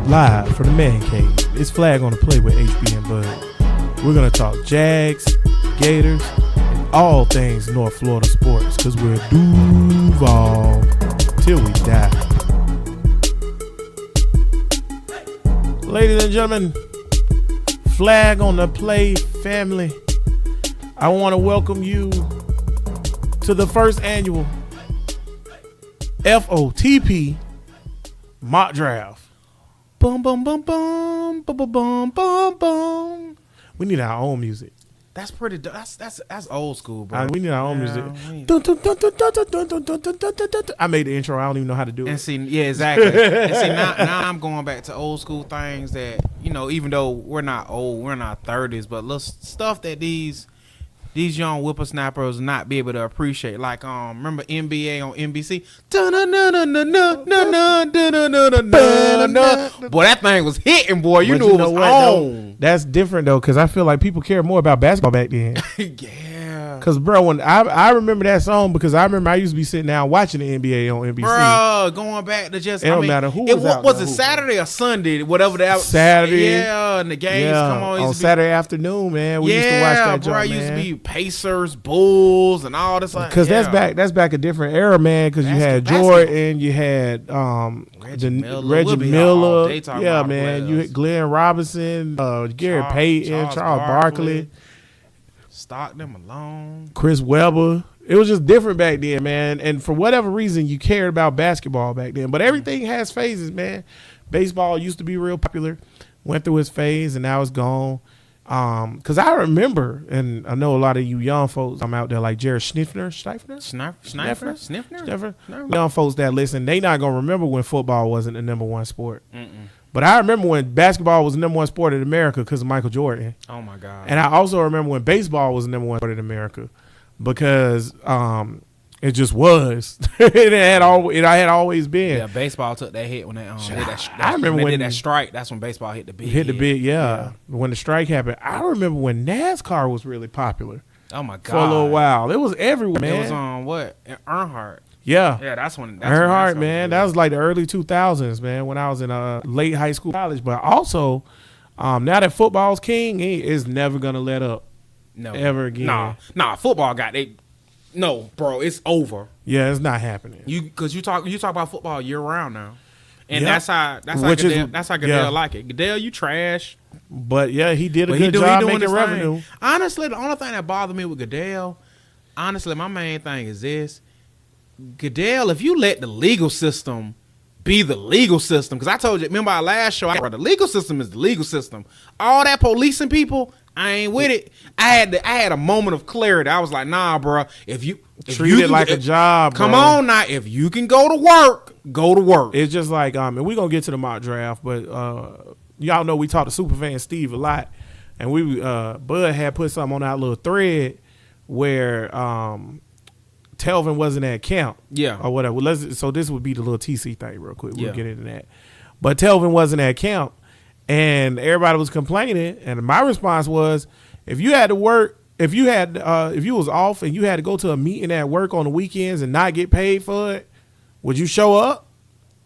Live from the Man Cave. It's Flag on the Play with HB and Bud. We're going to talk Jags, Gators, and all things North Florida sports because we're Duval till we die. Ladies and gentlemen, Flag on the Play family, I want to welcome you to the first annual FOTP mock draft. Bum bum bum bum bum bum bum bum bum. We need our own music. That's pretty. That's old school, bro. We need our own music. I made the intro. I don't even know how to do it. And see, yeah, exactly. And see, now I'm going back to old school things that, you know, even though we're not old, we're in our 30s, but little stuff that these young whippersnappers not be able to appreciate. Like, remember NBA on NBC? Boy, that thing was hitting, boy. You knew it was on. That's different, though, because I feel like people care more about basketball back then. Yeah. Because, bro, when I remember that song because I remember I used to be sitting down watching the NBA on NBC. Bro, going back to just, it don't matter who was it Saturday or Sunday, whatever that was. Saturday. Yeah, and the games come on. Saturday afternoon, man. We used to watch that bro, jump, man. Used to be Pacers, Bulls, and all this. Because that's back a different era, man. Because you had Jordan, you had Reggie Miller. Yeah, man. You had Glenn Robinson, Gary Payton, Charles Barkley. Stockton, Malone, Chris Webber. It was just different back then, man. And for whatever reason, you cared about basketball back then. But everything has phases, man. Baseball used to be real popular, went through its phase, and now it's gone. Because I remember, and I know a lot of you young folks, I'm out there like Jared Sniffer. Young folks that listen, they not going to remember when football wasn't the number one sport. But I remember when basketball was the number one sport in America because of Michael Jordan. Oh, my God. And I also remember when baseball was the number one sport in America because it just was. It had always been. Yeah, baseball took that hit when they I remember when they did that strike. That's when baseball hit the big. Yeah. When the strike happened. I remember when NASCAR was really popular. Oh, my God. For a little while. It was everywhere, man. It was on what? Earnhardt. Yeah. Yeah, that's when. Earnhardt, man. That was like the early 2000s, man, when I was in late high school, college. But also, now that football's king, he is never going to let up. No. Ever again. Nah, football got it. No, bro, it's over. Yeah, it's not happening. Because you talk about football year round now. And that's how Goodell like it. Goodell, you trash. But yeah, he did a good job making revenue. Honestly, the only thing that bothered me with Goodell, my main thing is this. Goodell, if you let the legal system be the legal system, because I told you, remember our last show, the legal system is the legal system. All that policing people, I ain't with it. I had a moment of clarity. I was like, nah, bro. If you treat it like a job, come on now. If you can go to work, go to work. It's just like, and we're gonna get to the mock draft, but y'all know we talked to Superfan Steve a lot, and we Bud had put something on our little thread where Telvin wasn't at camp, or whatever. So this would be the little TC thing, real quick. We'll get into that. But Telvin wasn't at camp, and everybody was complaining. And my response was, if you had to work, if you was off and you had to go to a meeting at work on the weekends and not get paid for it, would you show up?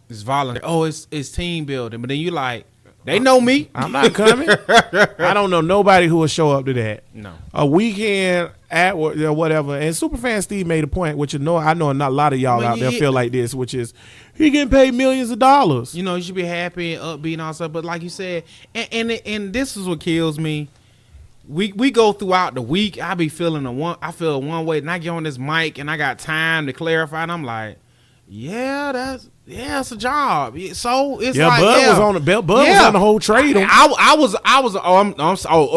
It's voluntary. Oh, it's team building. But then you like, they know me. I'm not coming. I don't know nobody who will show up to that. No. A weekend at whatever. And Superfan Steve made a point, which I know not a lot of y'all out there feel like this, which is he getting paid millions of dollars. You know, you should be happy and upbeat and all stuff. But like you said, and this is what kills me. We go throughout the week. I be feeling I feel one way, and I get on this mic and I got time to clarify, and I'm like, it's a job. So it's like, Bud was on the whole trade. I was.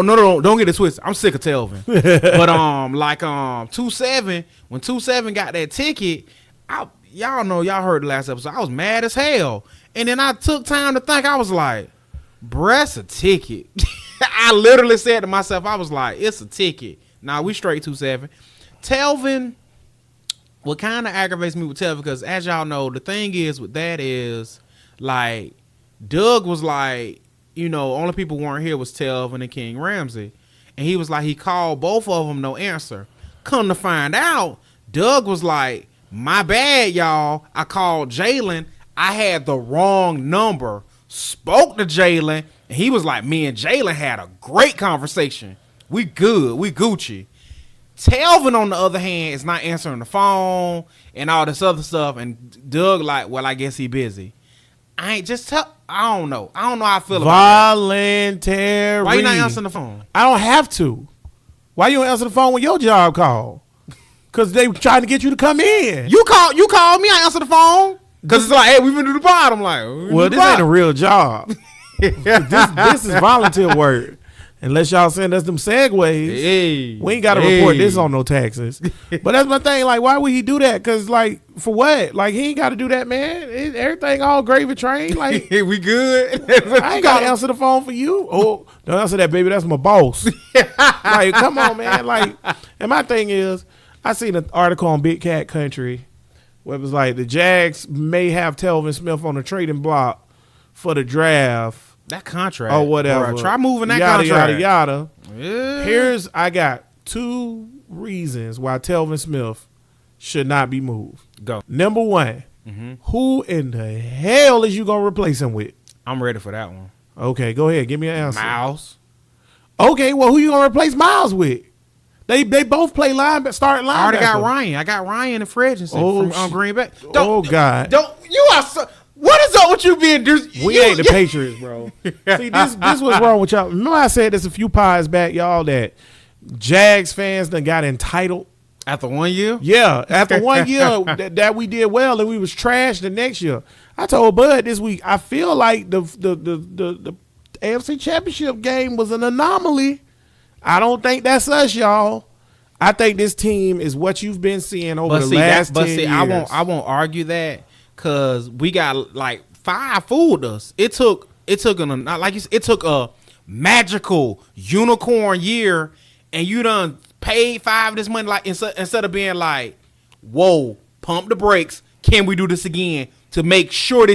No, don't get it twisted. I'm sick of Telvin. But 2-7 when 2-7 got that ticket, y'all heard the last episode. I was mad as hell, and then I took time to think. I was like, "Brett's a ticket." I literally said to myself, I was like, "It's a ticket." Now we straight 2-7. Telvin. What kind of aggravates me with Telvin, because as y'all know, the thing is with that is, like, Doug was like, only people weren't here was Telvin and King Ramsey. And he was like, he called both of them, no answer. Come to find out, Doug was like, my bad, y'all. I called Jalen. I had the wrong number. spoke to Jalen, and he was like, me and Jalen had a great conversation. We good. We Gucci. Telvin, on the other hand, is not answering the phone and all this other stuff. And Doug like, well, I guess he busy. I don't know. I don't know how I feel about Voluntary. that. Why you not answering the phone? I don't have to. Why you don't answer the phone when your job call? Because they trying to get you to come in. You call me, I answer the phone. Because it's like, hey, we finna do the pod. I'm like, well, this ain't a real job. this is volunteer work. Unless y'all send us them segues, we ain't got to report this on no taxes. But that's my thing. Like, why would he do that? Because, like, for what? Like, he ain't got to do that, man. Everything all gravy train. Like, we good. I ain't got to answer the phone for you. Oh, don't answer that, baby. That's my boss. Like, come on, man. Like, and my thing is, I seen an article on Big Cat Country where it was like the Jags may have Telvin Smith on the trading block for the draft. That contract. Or whatever. Bro, try moving that yada, contract. Yada, yada. Yeah. I got 2 reasons why Telvin Smith should not be moved. Go. Number 1, who in the hell is you going to replace him with? I'm ready for that one. Okay, go ahead. Give me an answer. Miles. Okay, well, who you going to replace Miles with? They both play starting linebacker. I already got Ryan. I got Ryan in free agency from Green Bay. God. You are so... What is up with you being... We ain't the Patriots, bro. See, this what's wrong with y'all. Remember I said this a few pods back, y'all, that Jags fans done got entitled. After 1 year? Yeah. After 1 year that we did well and we was trash the next year. I told Bud this week, I feel like the AFC Championship game was an anomaly. I don't think that's us, y'all. I think this team is what you've been seeing over the last 10 years. I won't argue that. Cause we got like 5 fooled us. It took a magical unicorn year, and you done paid 5 this money. Like instead of being like, whoa, pump the brakes. Can we do this again to make sure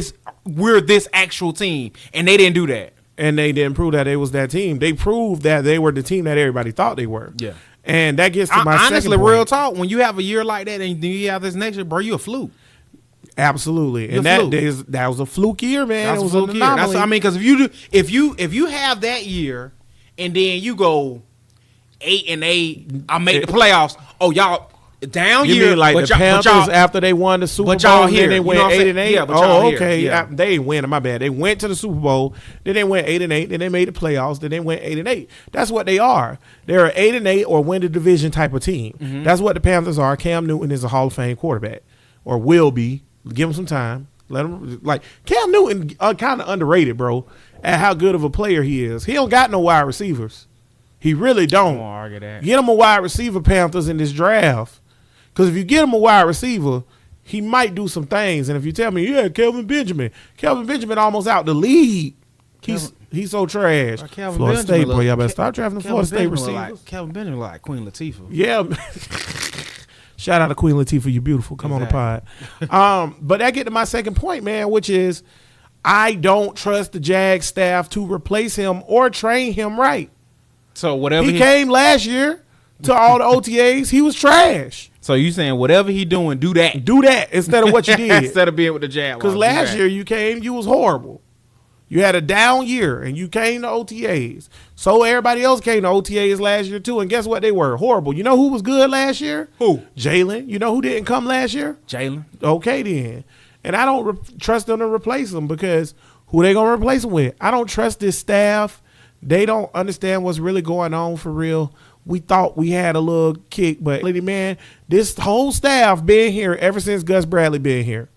we're this actual team? And they didn't do that. And they didn't prove that they was that team. They proved that they were the team that everybody thought they were. Yeah. And that gets to my honestly, second point. real talk. When you have a year like that and then you have this next year, bro, you a fluke. Absolutely, and that was a fluke year, man. It was an anomaly. That's what I mean, because if you have that year, and then you go 8-8, I make the playoffs. Oh, y'all down you year. Mean like the Panthers after they won the Super Bowl, then they went 8-8. Yeah, but oh, okay. Yeah. They didn't win. My bad. They went to the Super Bowl. Then they went 8-8. Then they made the playoffs. Then they went 8-8. That's what they are. They're an 8-8 or win the division type of team. Mm-hmm. That's what the Panthers are. Cam Newton is a Hall of Fame quarterback, or will be. Give him some time. Let him like Cam Newton, kind of underrated, bro. At how good of a player he is. He don't got no wide receivers. He really don't. I won't argue that. Get him a wide receiver, Panthers, in this draft. Because if you get him a wide receiver, he might do some things. And if you tell me, yeah, Kelvin Benjamin almost out the league. He's so trash. Florida State, boy, y'all better start drafting Florida State receivers. Kelvin Benjamin like Queen Latifah. Yeah. Shout out to Queen Latifah, you beautiful. Come on the pod. But that get to my second point, man, which is I don't trust the Jag staff to replace him or train him right. So whatever he came last year to all the OTAs, he was trash. So you saying whatever he doing, do that. Do that instead of what you did. Instead of being with the Jag. Because last year you came, you was horrible. You had a down year, and you came to OTAs. So everybody else came to OTAs last year, too. And guess what? They were horrible. You know who was good last year? Who? Jalen. You know who didn't come last year? Jalen. Okay, then. And I don't trust them to replace them because who they going to replace them with? I don't trust this staff. They don't understand what's really going on for real. We thought we had a little kick, but, man, this whole staff been here ever since Gus Bradley been here.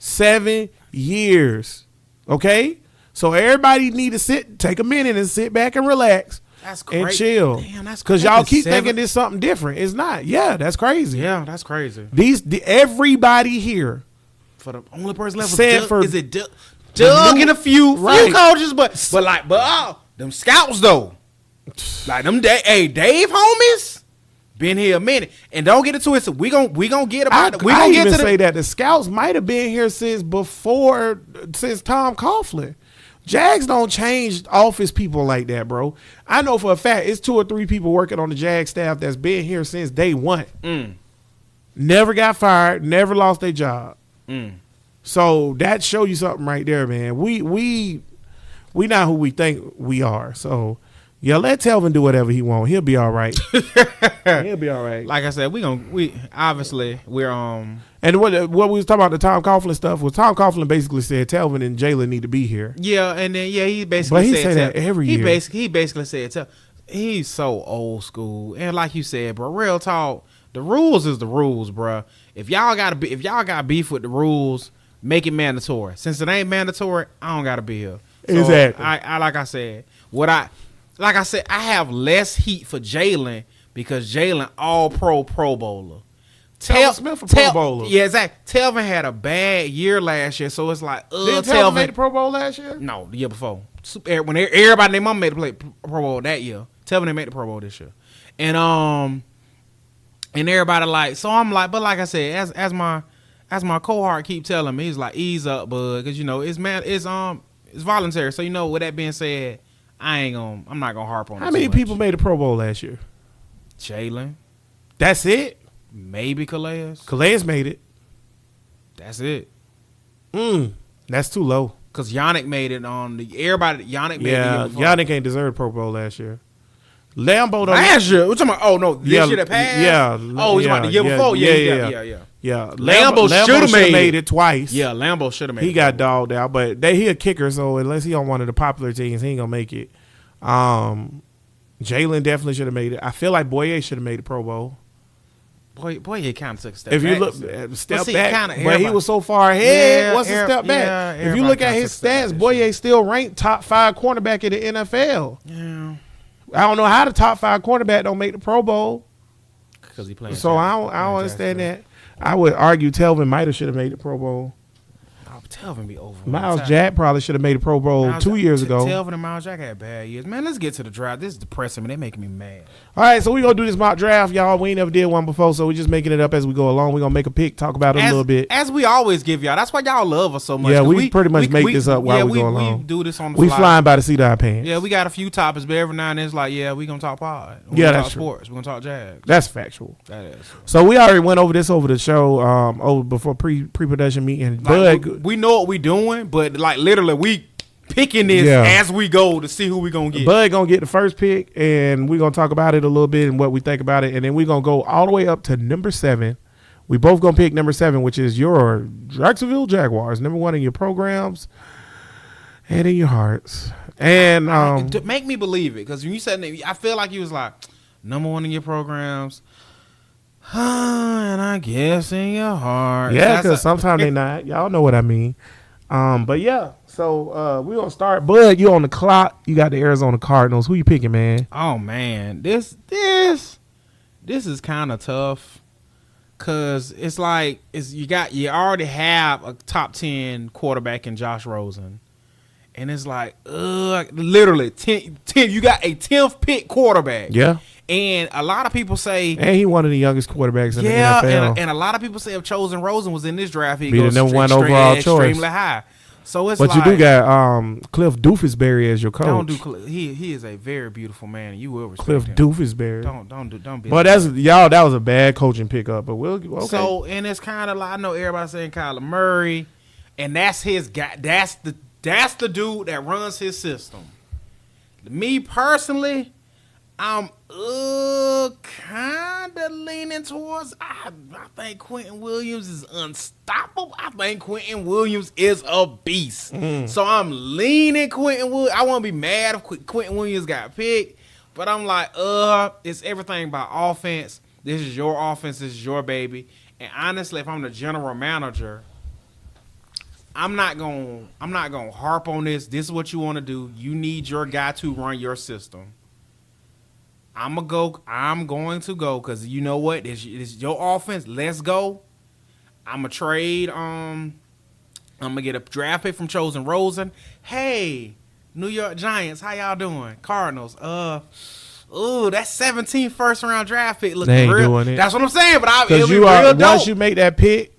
7 years. Okay? So everybody need to take a minute and sit back and relax. That's great. And chill. Damn, that's because y'all keep thinking there's something different. It's not. Yeah, that's crazy. Yeah, that's crazy. Everybody here. For the only person left is it Doug and a few coaches, but them scouts though, like them Dave homies. Been here a minute, and don't get into it. So we gonna get about it. We gonna get to say that the scouts might have been here since Tom Coughlin. Jags don't change office people like that, bro. I know for a fact it's 2 or 3 people working on the Jag staff that's been here since day one. Never got fired, never lost their job. So that show you something right there, man. We not who we think we are. So yeah, let Telvin do whatever he want. He'll be all right. He'll be all right. Like I said, we obviously we're And what we was talking about the Tom Coughlin stuff was Tom Coughlin basically said Telvin and Jalen need to be here. yeah, and then he basically But he said say that every year. He basically said he's so old school, and like you said, bro, real talk. The rules is the rules, bro. If y'all got beef with the rules, make it mandatory. Since it ain't mandatory, I don't gotta be here. So Exactly. I like I said, I have less heat for Jalen because Jalen all pro bowler. Telvin Smith a Pro Bowler. Yeah, exactly. Telvin had a bad year last year, so it's like, Didn't Telvin make the Pro Bowl last year? No, the year before. When everybody and their mom made the Pro Bowl that year, Telvin didn't make the Pro Bowl this year, and everybody like, so I'm like, but like I said, as my cohort keep telling me, he's like, ease up, bud, because it's voluntary. So with that being said, I'm not gonna harp on it. How many people made the Pro Bowl last year? Jalen, That's it. maybe Calais. Calais made it. That's it. That's too low. Cause Yannick made it on the everybody. Yannick made Yeah, it. Yannick ain't deserved Pro Bowl last year. Lambo don't. Last year, we're talking about. Oh no, this Yeah, year that passed. yeah, Oh, he's about the year yeah, before. yeah, Yeah. Yeah, Lambo shoulda shoulda made it twice. Yeah, Lambo should have made. He it. got dogged out, but he a kicker, so unless he on one of the popular teams, he ain't gonna make it. Jalen definitely should have made it. I feel like Boye should have made the Pro Bowl. Boy, he kind of took a step. If you back. look, step back, but he everybody- was so far ahead. Yeah, What's a step back? yeah, If you everybody look at kinda his took a step stats, back Boye still ranked top 5 cornerback in the NFL. Yeah, I don't know how the top 5 cornerback don't make the Pro Bowl. because he played. So I don't understand that. I would argue Telvin might have should have made the Pro Bowl. Telvin be over. Miles Jack probably should have made the Pro Bowl 2 years ago. Telvin and Miles Jack had bad years. Man, let's get to the draft. This is depressing me. They making me mad. All right, so we're going to do this mock draft, y'all. We ain't never did one before, so we're just making it up as we go along. We're going to make a pick, talk about it a little bit. As we always give y'all. That's why y'all love us so much. Yeah, 'cause we pretty much make this up while we go along. We do this on the We fly. flying by the seat of our pants. Yeah, we got a few topics, but every now and then it's like, yeah, we going to talk pod. We Yeah, gonna that's talk true. sports. We're going to talk Jags. That's factual. That is. So we already went over this over the show before pre-production meeting. Like, Bud, we know what we doing, but like literally we picking this Yeah. as we go to see who we gonna get. Bud gonna get the first pick, and we're gonna talk about it a little bit and what we think about it, and then we're gonna go all the way up to number 7. We both gonna pick number 7, which is your Jacksonville Jaguars, number 1 in your programs and in your hearts. And To make me believe it, because when you said that, I feel like you was like number 1 in your programs, and I guess in your heart. yeah, That's because sometimes they not. Y'all know what I mean. But yeah, so we're gonna start. Bud, you on the clock. You got the Arizona Cardinals. Who you picking, man? Oh man, this is kind of tough, cause it's like you already have a top 10 quarterback in Josh Rosen, and it's like literally 10 you got a 10th pick quarterback. Yeah. And a lot of people say, And he one of the youngest quarterbacks in the yeah, NFL. and a lot of people say if Chosen Rosen was in this draft, he'd Be go the number 1 overall choice. extremely high. So it's But like, you do got Cliff Doofusbury as your coach. don't do. He is a very beautiful man, and you will respect Cliff him. Doofusbury. Don't be. But that's y'all. That was a bad coaching pickup. But we'll okay. So, and it's kind of like, I know everybody saying Kyler Murray, and that's his guy. That's the dude that runs his system. Me personally, I'm kind of leaning towards. I think Quentin Williams is unstoppable. I think Quentin Williams is a beast. So I'm leaning Quentin Williams. I won't be mad if Quentin Williams got picked, but I'm like, it's everything about offense. This is your offense. This is your baby. And honestly, if I'm the general manager, I'm not gonna harp on this. This is what you want to do. You need your guy to run your system. I'm going to go because you know what? This your offense. Let's go. I'm gonna trade. I'm gonna get a draft pick from Chosen Rosen. Hey, New York Giants, how y'all doing? Cardinals. That's 17 first round draft pick. Looking They ain't real. doing it. That's what I'm saying. But it'll because be you real are dope. once you make that pick.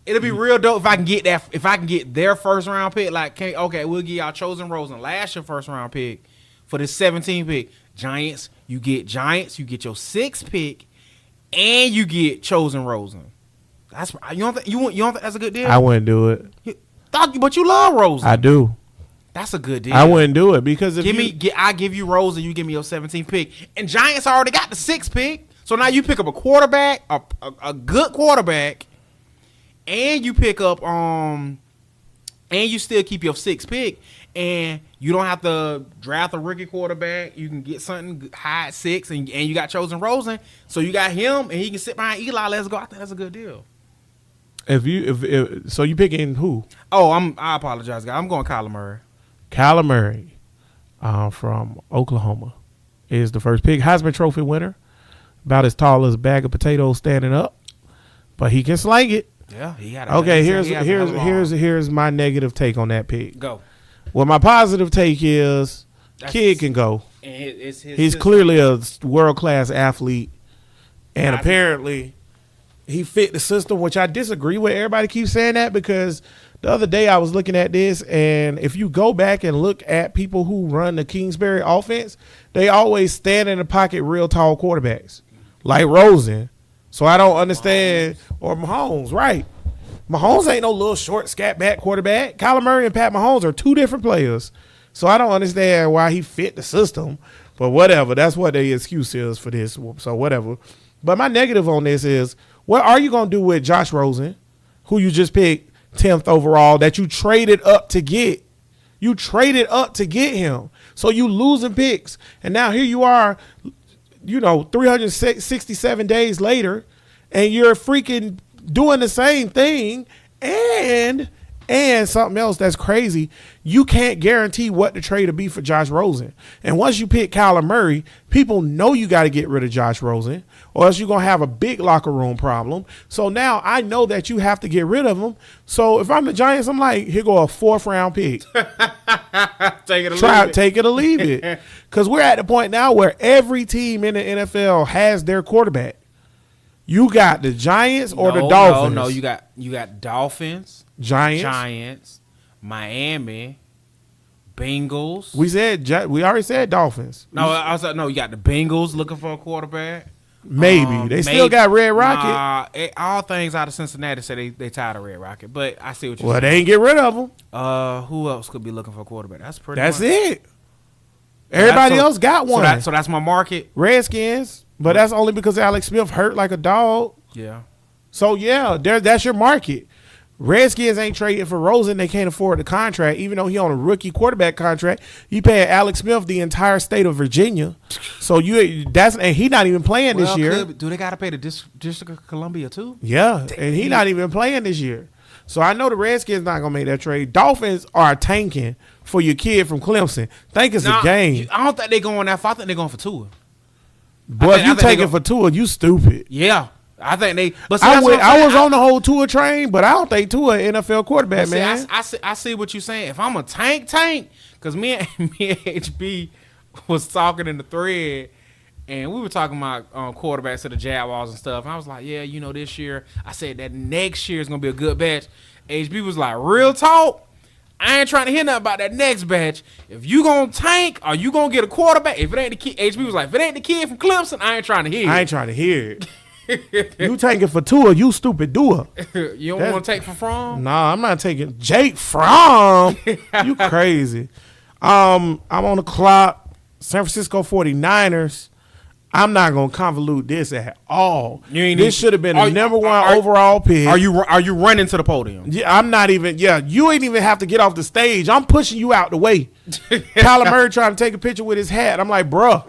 It'll be real dope if I can get that. If I can get their first round pick, like, okay, we'll give y'all Chosen Rosen last year first round pick for this 17 pick. Giants, you get your 6th pick, and you get Chosen Rosen. That's you don't think that's a good deal? I wouldn't do it. But you love Rosen. I do. That's a good deal. I wouldn't do it because if I give you Rosen, you give me your 17th pick, and Giants already got the 6th pick. So now you pick up a quarterback, a good quarterback, and you pick up and you still keep your 6th pick, and you don't have to draft a rookie quarterback. You can get something high at 6, and you got chosen Rosen, so you got him, and he can sit behind Eli. Let's go. I think that's a good deal. So you picking who? Oh, I apologize, guys. I'm going Kyler Murray. Kyler Murray, from Oklahoma, is the first pick. Heisman Trophy winner, about as tall as a bag of potatoes standing up, but he can sling it. Yeah, he got. Okay, here's my negative take on that pick. Go. Well, my positive take is kid can go. And He's clearly a world-class athlete, and apparently he fit the system, which I disagree with. Everybody keeps saying that because the other day I was looking at this, and if you go back and look at people who run the Kingsbury offense, they always stand in the pocket real tall quarterbacks, like Rosen. So I don't understand, or Mahomes, right? Mahomes ain't no little short scat back quarterback. Kyler Murray and Pat Mahomes are two different players. So I don't understand why he fit the system, but whatever. That's what the excuse is for this. So whatever. But my negative on this is, what are you going to do with Josh Rosen, who you just picked 10th overall, that you traded up to get? You traded up to get him. So you losing picks. And now here you are, 367 days later, and you're freaking doing the same thing, and something else that's crazy, you can't guarantee what the trade will be for Josh Rosen. And once you pick Kyler Murray, people know you got to get rid of Josh Rosen, or else you're going to have a big locker room problem. So now I know that you have to get rid of him. So if I'm the Giants, I'm like, here go a 4th round pick. Take it or leave it. Because we're at the point now where every team in the NFL has their quarterback. You got the Giants or the Dolphins? No, you got Dolphins, Giants, Miami, Bengals. We already said Dolphins. No, you got the Bengals looking for a quarterback. Maybe they still got Red Rocket. All things out of Cincinnati say they tired of Red Rocket, but I see what you're saying. Well, they ain't get rid of them. Who else could be looking for a quarterback? That's it. Everybody else got one. So that's my market. Redskins. But that's only because Alex Smith hurt like a dog. Yeah. So, yeah, that's your market. Redskins ain't trading for Rosen. They can't afford the contract. Even though he on a rookie quarterback contract, you pay Alex Smith the entire state of Virginia. So, and he not even playing this year. Do they got to pay the District of Columbia, too? Yeah, and he not even playing this year. So, I know the Redskins not going to make that trade. Dolphins are tanking for your kid from Clemson. Think it's a game. I don't think they're going that far. I think they're going for Tua. Boy, if you take it for Tua, you stupid. Yeah, I think they. But I was on the whole Tua train, but I don't think Tua NFL quarterback, man. I see what you're saying. If I'm a tank, because me and HB was talking in the thread, and we were talking about quarterbacks to the Jaguars and stuff. And I was like, yeah, this year, I said that next year is gonna be a good batch. HB was like, real talk. I ain't trying to hear nothing about that next batch. If you gonna tank or you gonna get a quarterback, if it ain't the kid, HB was like, if it ain't the kid from Clemson, I ain't trying to hear it. I ain't trying to hear it. You tanking for Tua, you stupid doer. You don't want to take for Fromm? Nah, I'm not taking Jake Fromm. You crazy. I'm on the clock. San Francisco 49ers. I'm not gonna convolute this at all. This should have been the number one overall pick. Are you running to the podium? Yeah, I'm not even. Yeah, you ain't even have to get off the stage. I'm pushing you out the way. Kyler Murray trying to take a picture with his hat. I'm like, bruh,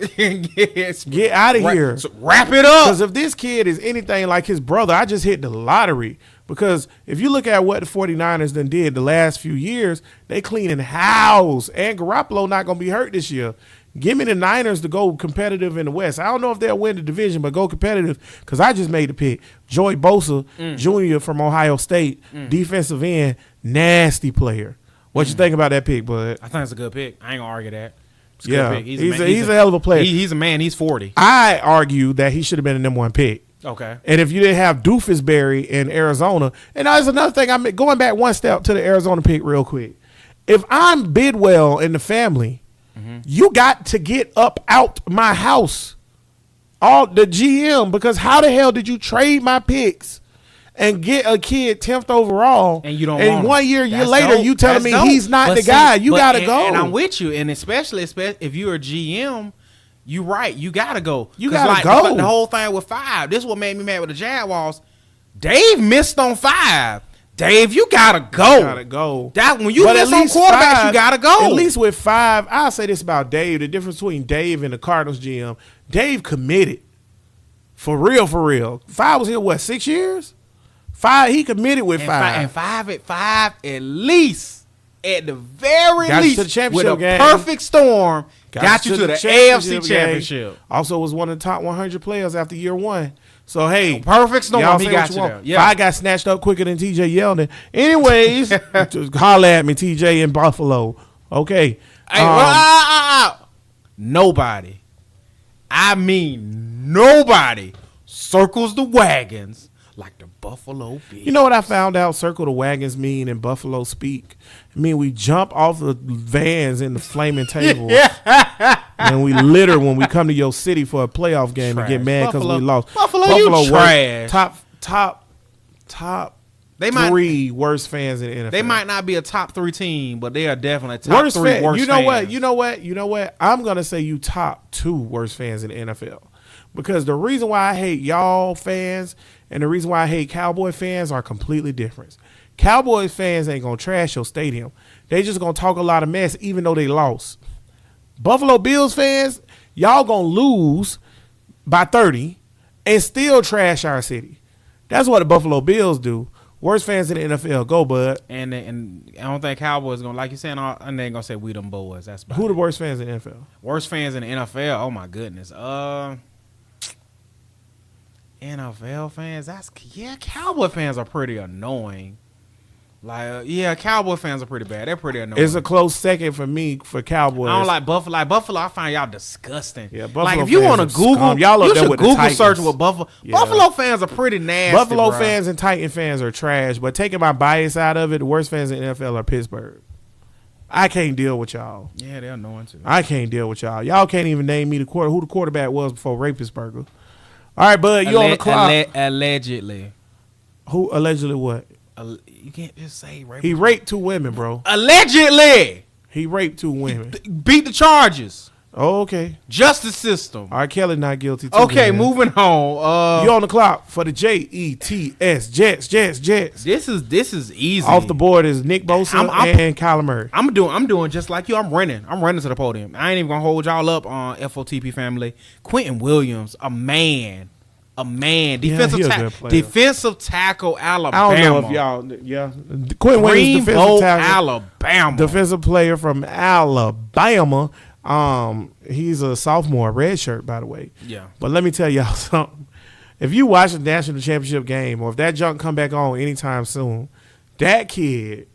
get out of here. So wrap it up. Because if this kid is anything like his brother, I just hit the lottery. Because if you look at what the 49ers done did the last few years, they cleaning house. And Garoppolo not gonna be hurt this year. Give me the Niners to go competitive in the West. I don't know if they'll win the division, but go competitive because I just made the pick. Joey Bosa Jr. from Ohio State, defensive end, nasty player. What you think about that pick, bud? I think it's a good pick. I ain't going to argue that. It's a good pick. He's a hell of a player. He's a man. He's 40. I argue that he should have been the number one pick. Okay. And if you didn't have Doofusberry in Arizona, and that's another thing, I'm going back one step to the Arizona pick real quick. If I'm Bidwell in the family, you got to get up out my house, all the GM, because how the hell did you trade my picks and get a kid 10th overall, and you don't. And want 1 year That's later, dope. you telling That's me he's not But the see, guy? You gotta go. And I'm with you. And especially if you're a GM, you right. You gotta go. You gotta go. The whole thing with 5. This is what made me mad with the Jaguars. Dave missed on 5. Dave, you gotta go. You gotta go. That when you miss on quarterbacks, you gotta go. At least with 5, I'll say this about Dave. The difference between Dave and the Cardinals GM, Dave committed. For real, for real. 5 was here, what, 6 years? 5, he committed with 5. And 5 at least, at the very Got you least, to the championship with a game. perfect storm, got you to the AFC Championship. Also was one of the top 100 players after year 1. So, hey. Perfect storm, y'all he say got what you you want. there. Yeah. 5 got snatched up quicker than TJ Yeldon. Anyways, just holler at me, TJ in Buffalo. Okay. Hey, nobody, I mean nobody, circles the wagons like the Buffalo Bills. You know what I found out circle the wagons mean in Buffalo speak? I mean, we jump off the vans in the flaming table. And we litter when we come to your city for a playoff game Trash. and get mad because we lost. Buffalo, you trash. Top They might 3 worst fans in the NFL. They might not be a top 3 team, but they are definitely top worst 3 fan. worst You know fans. what? You know what? I'm gonna say you top 2 worst fans in the NFL. Because the reason why I hate y'all fans and the reason why I hate Cowboy fans are completely different. Cowboys fans ain't gonna trash your stadium. They just gonna talk a lot of mess even though they lost. Buffalo Bills fans, y'all gonna lose by 30 and still trash our city. That's what the Buffalo Bills do. Worst fans in the NFL. Go, bud. And I don't think Cowboys gonna, like you saying, and they ain't gonna say we them boys. That's about Who it. the worst fans in the NFL? Worst fans in the NFL? Oh my goodness. NFL fans. Cowboy fans are pretty annoying. Like, Cowboy fans are pretty bad. They're pretty annoying. It's a close second for me for Cowboys. I don't like Buffalo. Like Buffalo, I find y'all disgusting. Yeah, Buffalo like if you fans want are to Google, scum. Y'all up you there should with the Google Titans. search with Buffalo. Yeah. Buffalo fans are pretty nasty. Buffalo bro. fans and Titan fans are trash, but taking my bias out of it, the worst fans in the NFL are Pittsburgh. I can't deal with y'all. Yeah, they're annoying too. I can't deal with y'all. Y'all can't even name me who the quarterback was before Rapisberger. All right, bud, you on the clock. Allegedly. Who allegedly what? You can't just say rape. He raped 2 women, bro. Allegedly. He raped 2 women. Beat the charges. Oh, okay. Justice system. R. Kelly not guilty too. Okay, man. moving on. You on the clock for the Jets. Jets. This is easy. Off the board is Nick Bosa and Kyler Murray. I'm doing just like you. I'm running to the podium. I ain't even gonna hold y'all up on FOTP family. Quentin Williams, a man, defensive tackle, Alabama. I don't know if y'all, Quentin Williams, defensive tackle, Alabama, defensive player from Alabama. He's a sophomore, red shirt, by the way. Yeah. But let me tell y'all something. If you watch the national championship game, or if that junk come back on anytime soon, that kid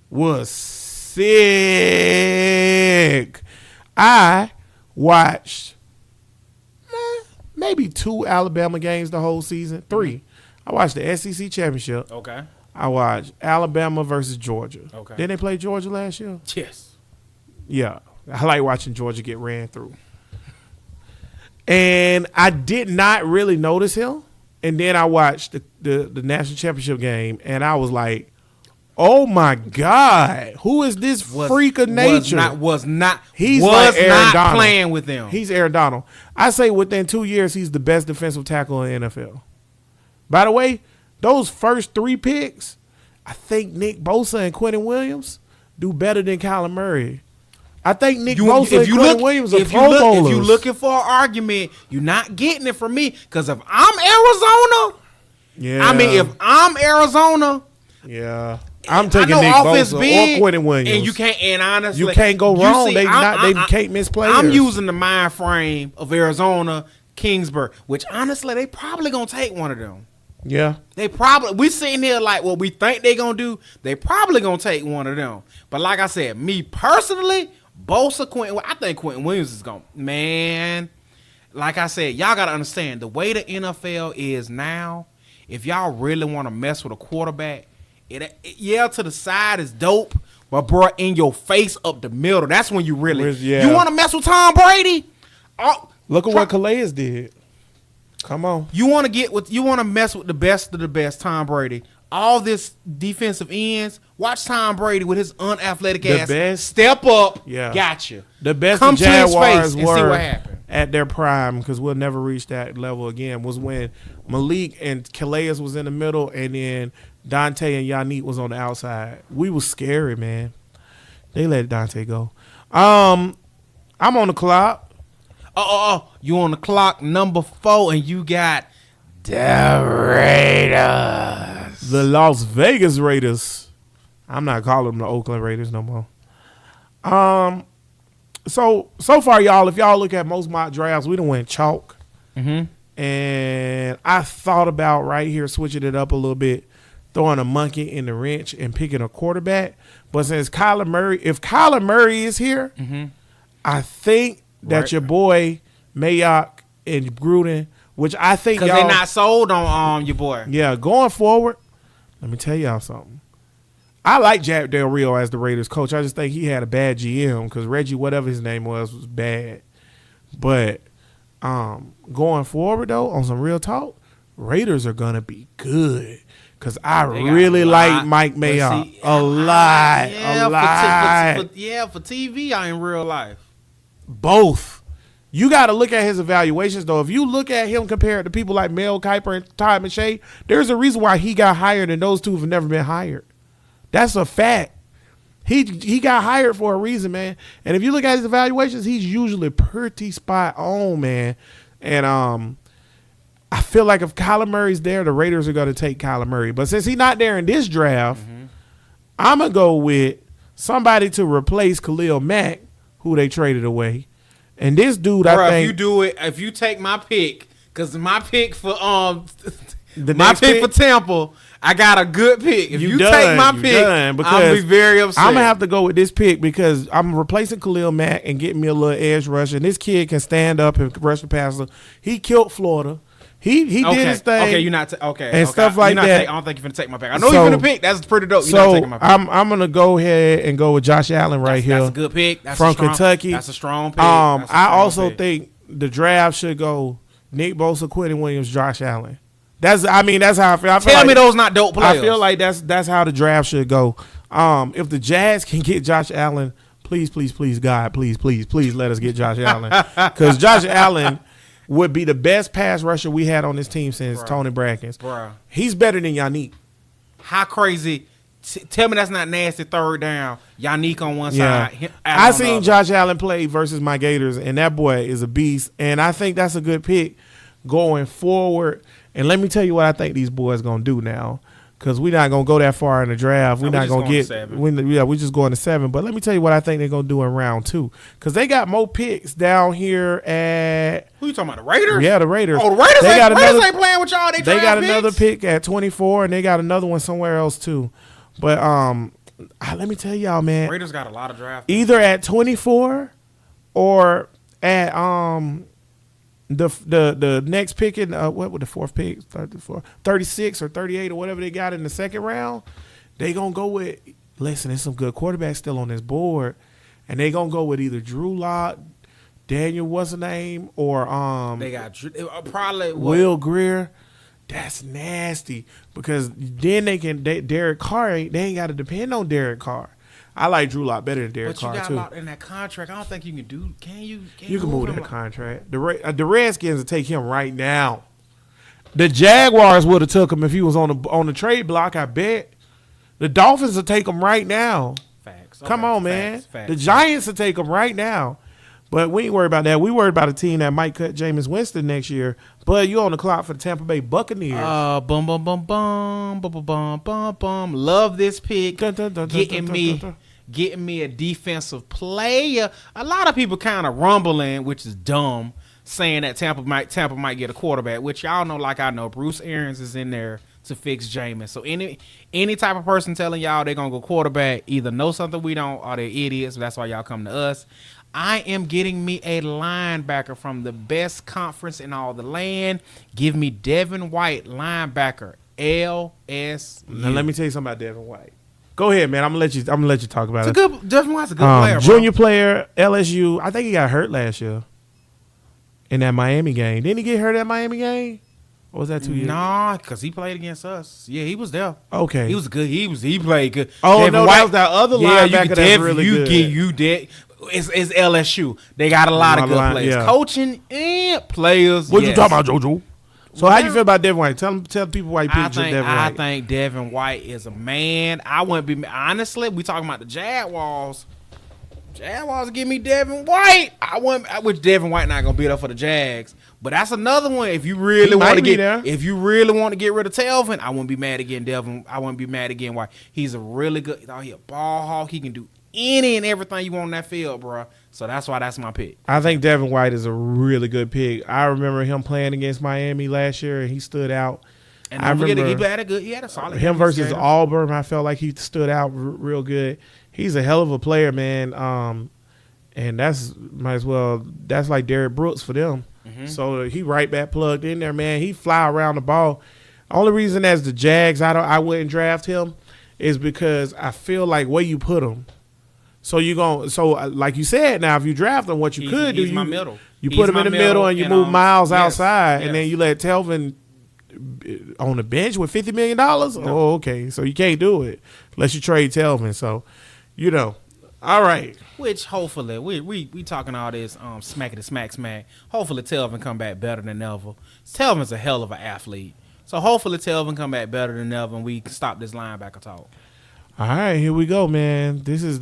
was sick. I watched maybe 2 Alabama games the whole season. 3. I watched the SEC championship. Okay. I watched Alabama versus Georgia. Okay. Didn't they play Georgia last year? Yes. Yeah. I like watching Georgia get ran through. And I did not really notice him. And then I watched the national championship game, and I was like, oh my God, who is this freak of nature? He's like Aaron not Donald. playing with them. He's Aaron Donald. I say within 2 years, he's the best defensive tackle in the NFL. By the way, those first 3 picks, I think Nick Bosa and Quentin Williams do better than Kyler Murray. I think Nick Bosa and Quentin Williams are Pro Bowlers. If you're looking for an argument, you're not getting it from me. Because if I'm Arizona, if I'm Arizona, I'm taking Nick Bosa or Quentin Williams. And you can't, and honestly, you can't go wrong. They can't miss players. I'm using the mind frame of Arizona, Kingsbury, which honestly, they probably going to take one of them. Yeah. We sitting here like what we think they going to do. They probably going to take one of them. But like I said, me personally, Bosa, Quentin, I think Quentin Williams is going to, man, like I said, y'all got to understand the way the NFL is now, if y'all really want to mess with a quarterback, to the side is dope, but bro, in your face up the middle, that's when you really, you want to mess with Tom Brady? Look at what Calais did. Come on. You want to mess with the best of the best, Tom Brady. All this defensive ends. Watch Tom Brady with his unathletic ass. Best, step up. Yeah. Gotcha. The best Come the Jaguars to his face and were see what happened. at their prime, because we'll never reach that level again, was when Malik and Calais was in the middle, and then Dante and Yannick was on the outside. We was scary, man. They let Dante go. I'm on the clock. You on the clock, number 4, and you got the Raiders. The Las Vegas Raiders. I'm not calling them the Oakland Raiders no more. So far, y'all, if y'all look at most mock drafts, we done went chalk. Mm-hmm. And I thought about right here switching it up a little bit, throwing a monkey in the wrench and picking a quarterback. But since if Kyler Murray is here, I think that your boy Mayock and Gruden, which I think because they're not sold on your boy. Yeah, going forward, let me tell y'all something. I like Jack Del Rio as the Raiders coach. I just think he had a bad GM because Reggie, whatever his name was bad. But going forward, though, on some real talk, Raiders are going to be good because I really like Mike Mayock a lot. For TV or in real life? Both. You got to look at his evaluations, though. If you look at him compared to people like Mel Kiper and Todd McShay, there's a reason why he got hired and those two have never been hired. That's a fact. He got hired for a reason, man. And if you look at his evaluations, he's usually pretty spot on, man. And I feel like if Kyler Murray's there, the Raiders are going to take Kyler Murray. But since he's not there in this draft, I'm going to go with somebody to replace Khalil Mack, who they traded away. And this dude, I think, if you take my pick, because my pick for for Tampa, I got a good pick. If you take my pick, I'll be very upset. I'm gonna have to go with this pick because I'm replacing Khalil Mack and getting me a little edge rush. And this kid can stand up and rush the passer. He killed Florida. He did his thing. Okay, you're not stuff like that. I don't think you're gonna take my pick. I know you're gonna pick. That's pretty dope. You're not taking my pick. I'm gonna go ahead and go with Josh Allen here. That's a good pick. From Kentucky. That's a strong pick. I also think the draft should go Nick Bosa, Quentin Williams, Josh Allen. That's how I feel. Tell me those not dope players. I feel like that's how the draft should go. If the Jazz can get Josh Allen, please, God, please let us get Josh Allen, because Josh Allen would be the best pass rusher we had on this team since Tony Brackens. He's better than Yannick. How crazy? Tell me that's not nasty third down. Yannick on one side. I seen Josh Allen play versus my Gators, and that boy is a beast. And I think that's a good pick going forward. And let me tell you what I think these boys going to do now, because we're not going to go that far in the draft. We're not going to get – we're just going to 7. But let me tell you what I think they're going to do in round 2, because they got more picks down here at – Who you talking about, the Raiders? Yeah, the Raiders. Oh, the Raiders ain't playing with y'all. They got another pick at 24, and they got another one somewhere else too. But let me tell y'all, man. Raiders got a lot of draft. Either at 24 or at the next pick in what would the fourth pick 36 or 38 or whatever they got in the second round, they gonna go with. Listen, there's some good quarterbacks still on this board, and they gonna go with either Drew Lock, Daniel what's the name, or they got probably Will Grier. That's nasty, because then Derek Carr they ain't got to depend on Derek Carr. I like Drew Lock better than Derek Carr too. But you got locked in that contract. I don't think you can do. Can you? You can move that contract. The Redskins will take him right now. The Jaguars would have took him if he was on the trade block. I bet. The Dolphins will take him right now. Facts. Come on, man. The Giants will take him right now. But we ain't worried about that. We worried about a team that might cut Jameis Winston next year. But you on the clock for the Tampa Bay Buccaneers. Bum bum bum bum bum bum bum bum. Love this pick. Getting me a defensive player. A lot of people kind of rumbling, which is dumb, saying that Tampa might get a quarterback. Which y'all know, like I know, Bruce Arians is in there to fix Jameis. So any type of person telling y'all they're gonna go quarterback either know something we don't, or they're idiots. That's why y'all come to us. I am getting me a linebacker from the best conference in all the land. Give me Devin White, linebacker, LSU. Now let me tell you something about Devin White. Go ahead, man. I'm gonna let you talk about Devin White's a good player, bro. Junior player, LSU. I think he got hurt last year. in that Miami game. Didn't he get hurt at Miami game? Or was that 2 years? Nah, because he played against us. Yeah, he was there. Okay. He was good. He played good. Oh, Devin no, White, that was that other linebacker that's really good. You did. It's LSU. They got a lot of good players. Yeah. Coaching and players. What you yes. talking about, JoJo? So how you feel about Devin White? Tell people why you picked Devin White. I think Devin White is a man. I wouldn't be honestly. We talking about the Jaguars. Jaguars give me Devin White. I wish Devin White not gonna be there for the Jags. But that's another one. If you really want to get rid of Telvin, I wouldn't be mad again. Devin. I wouldn't be mad again. Why? He's a really good. He a ball hawk. He can do any and everything you want on that field, bro. So that's why that's my pick. I think Devin White is a really good pick. I remember him playing against Miami last year, and he stood out. And I remember he had a solid him versus Auburn. I felt like he stood out real good. He's a hell of a player, man. And that's like Derrick Brooks for them. Mm-hmm. So he right back plugged in there, man. He fly around the ball. Only reason as the Jags I wouldn't draft him is because I feel like where you put him. So like you said, now if you draft him, what you could do, you put him in the middle and you move Miles outside, and then you let Telvin on the bench with $50 million. No. Oh, okay. So you can't do it unless you trade Telvin. So, all right. Which hopefully we talking all this smack. Hopefully Telvin come back better than ever. Telvin's a hell of an athlete. So hopefully Telvin come back better than ever, and we can stop this linebacker talk. All right, here we go, man. This is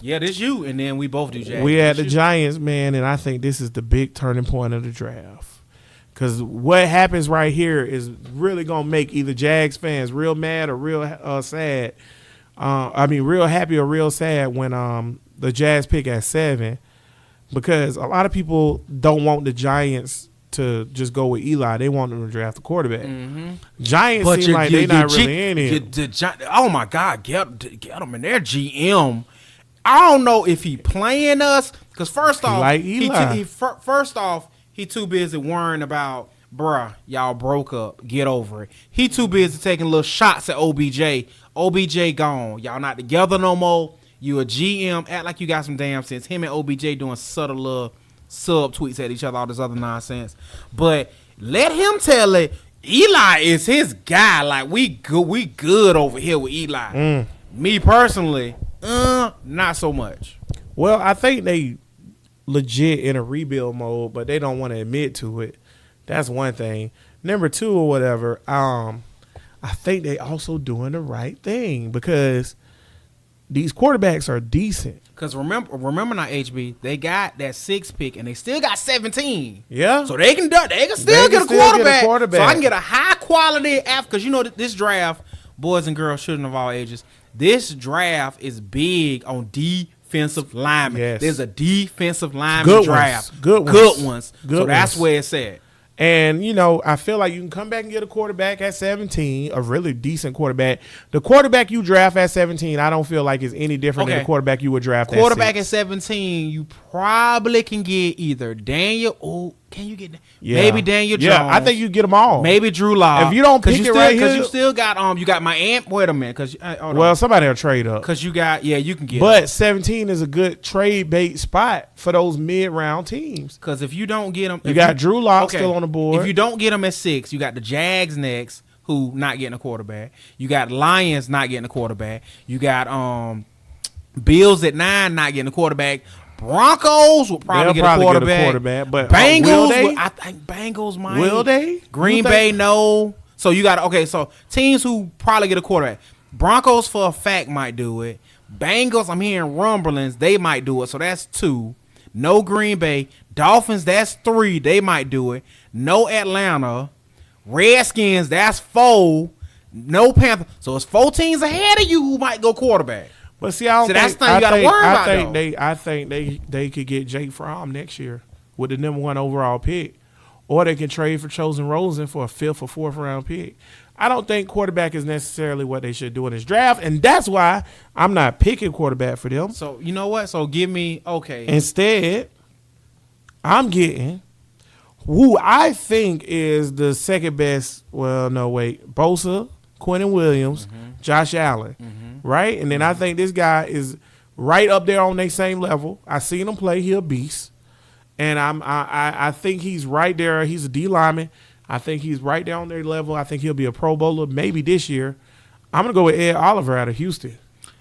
yeah, this you, and then we both do Jags. We at the Giants, man, and I think this is the big turning point of the draft. Because what happens right here is really gonna make either Jags fans real mad or real sad. Real happy or real sad when the Jags pick at 7, because a lot of people don't want the Giants to just go with Eli. They want them to draft a quarterback. Mm-hmm. Giants seem like they're not really in it. Oh my God, get them in their GM. I don't know if he playing us, because first off, he too busy worrying about, bruh, y'all broke up. Get over it. He too busy taking little shots at OBJ. OBJ gone. Y'all not together no more. You a GM. Act like you got some damn sense. Him and OBJ doing subtle little sub tweets at each other, all this other nonsense. But let him tell it. Eli is his guy. Like, we good over here with Eli. Me personally, not so much. Well, I think they legit in a rebuild mode, but they don't want to admit to it. That's one thing. Number 2 or whatever, I think they also doing the right thing, because these quarterbacks are decent. Because remember now, HB, they got that 6th pick, and they still got 17. Yeah. So they can still get a quarterback. So I can get a high quality because this draft, boys and girls, children of all ages, this draft is big on defensive linemen. Yes. There's a defensive lineman draft. Good ones. So that's where it's at. And, I feel like you can come back and get a quarterback at 17, a really decent quarterback. The quarterback you draft at 17, I don't feel like is any different than the quarterback you would draft at 6. At 17, you probably can get either Daniel. Oh, can you get maybe Daniel Jones? Yeah, I think you get them all. Maybe Drew Lock. If you don't pick it right here, because you still got you got my aunt. Wait a minute, because somebody will trade up. Because you got you can get. But 17 is a good trade bait spot for those mid-round teams. Because if you don't get them, you got Drew Lock still on the board. If you don't get them at 6, you got the Jags next, who not getting a quarterback. You got Lions not getting a quarterback. You got Bills at 9 not getting a quarterback. Broncos will probably get a quarterback. But Bengals, I think Bengals might. Will they? Green Bay, no. So you got so teams who probably get a quarterback. Broncos for a fact might do it. Bengals, I'm hearing rumblings, they might do it. So that's 2. No Green Bay. Dolphins, that's 3. They might do it. No Atlanta. Redskins, that's 4. No Panthers. So it's 4 teams ahead of you who might go quarterback. But see, I don't think that's the thing you got to worry about. I think they could get Jake Fromm next year with the number 1 overall pick, or they can trade for Chosen Rosen for a 5th or 4th round pick. I don't think quarterback is necessarily what they should do in this draft, and that's why I'm not picking quarterback for them. So you know what? So give me Instead, I'm getting who I think is the second best. Well, no, wait, Bosa, Quentin Williams, Josh Allen. Right? And then I think this guy is right up there on their same level. I seen him play. He a beast. And I think he's right there. He's a D lineman. I think he's right there on their level. I think he'll be a Pro Bowler maybe this year. I'm gonna go with Ed Oliver out of Houston.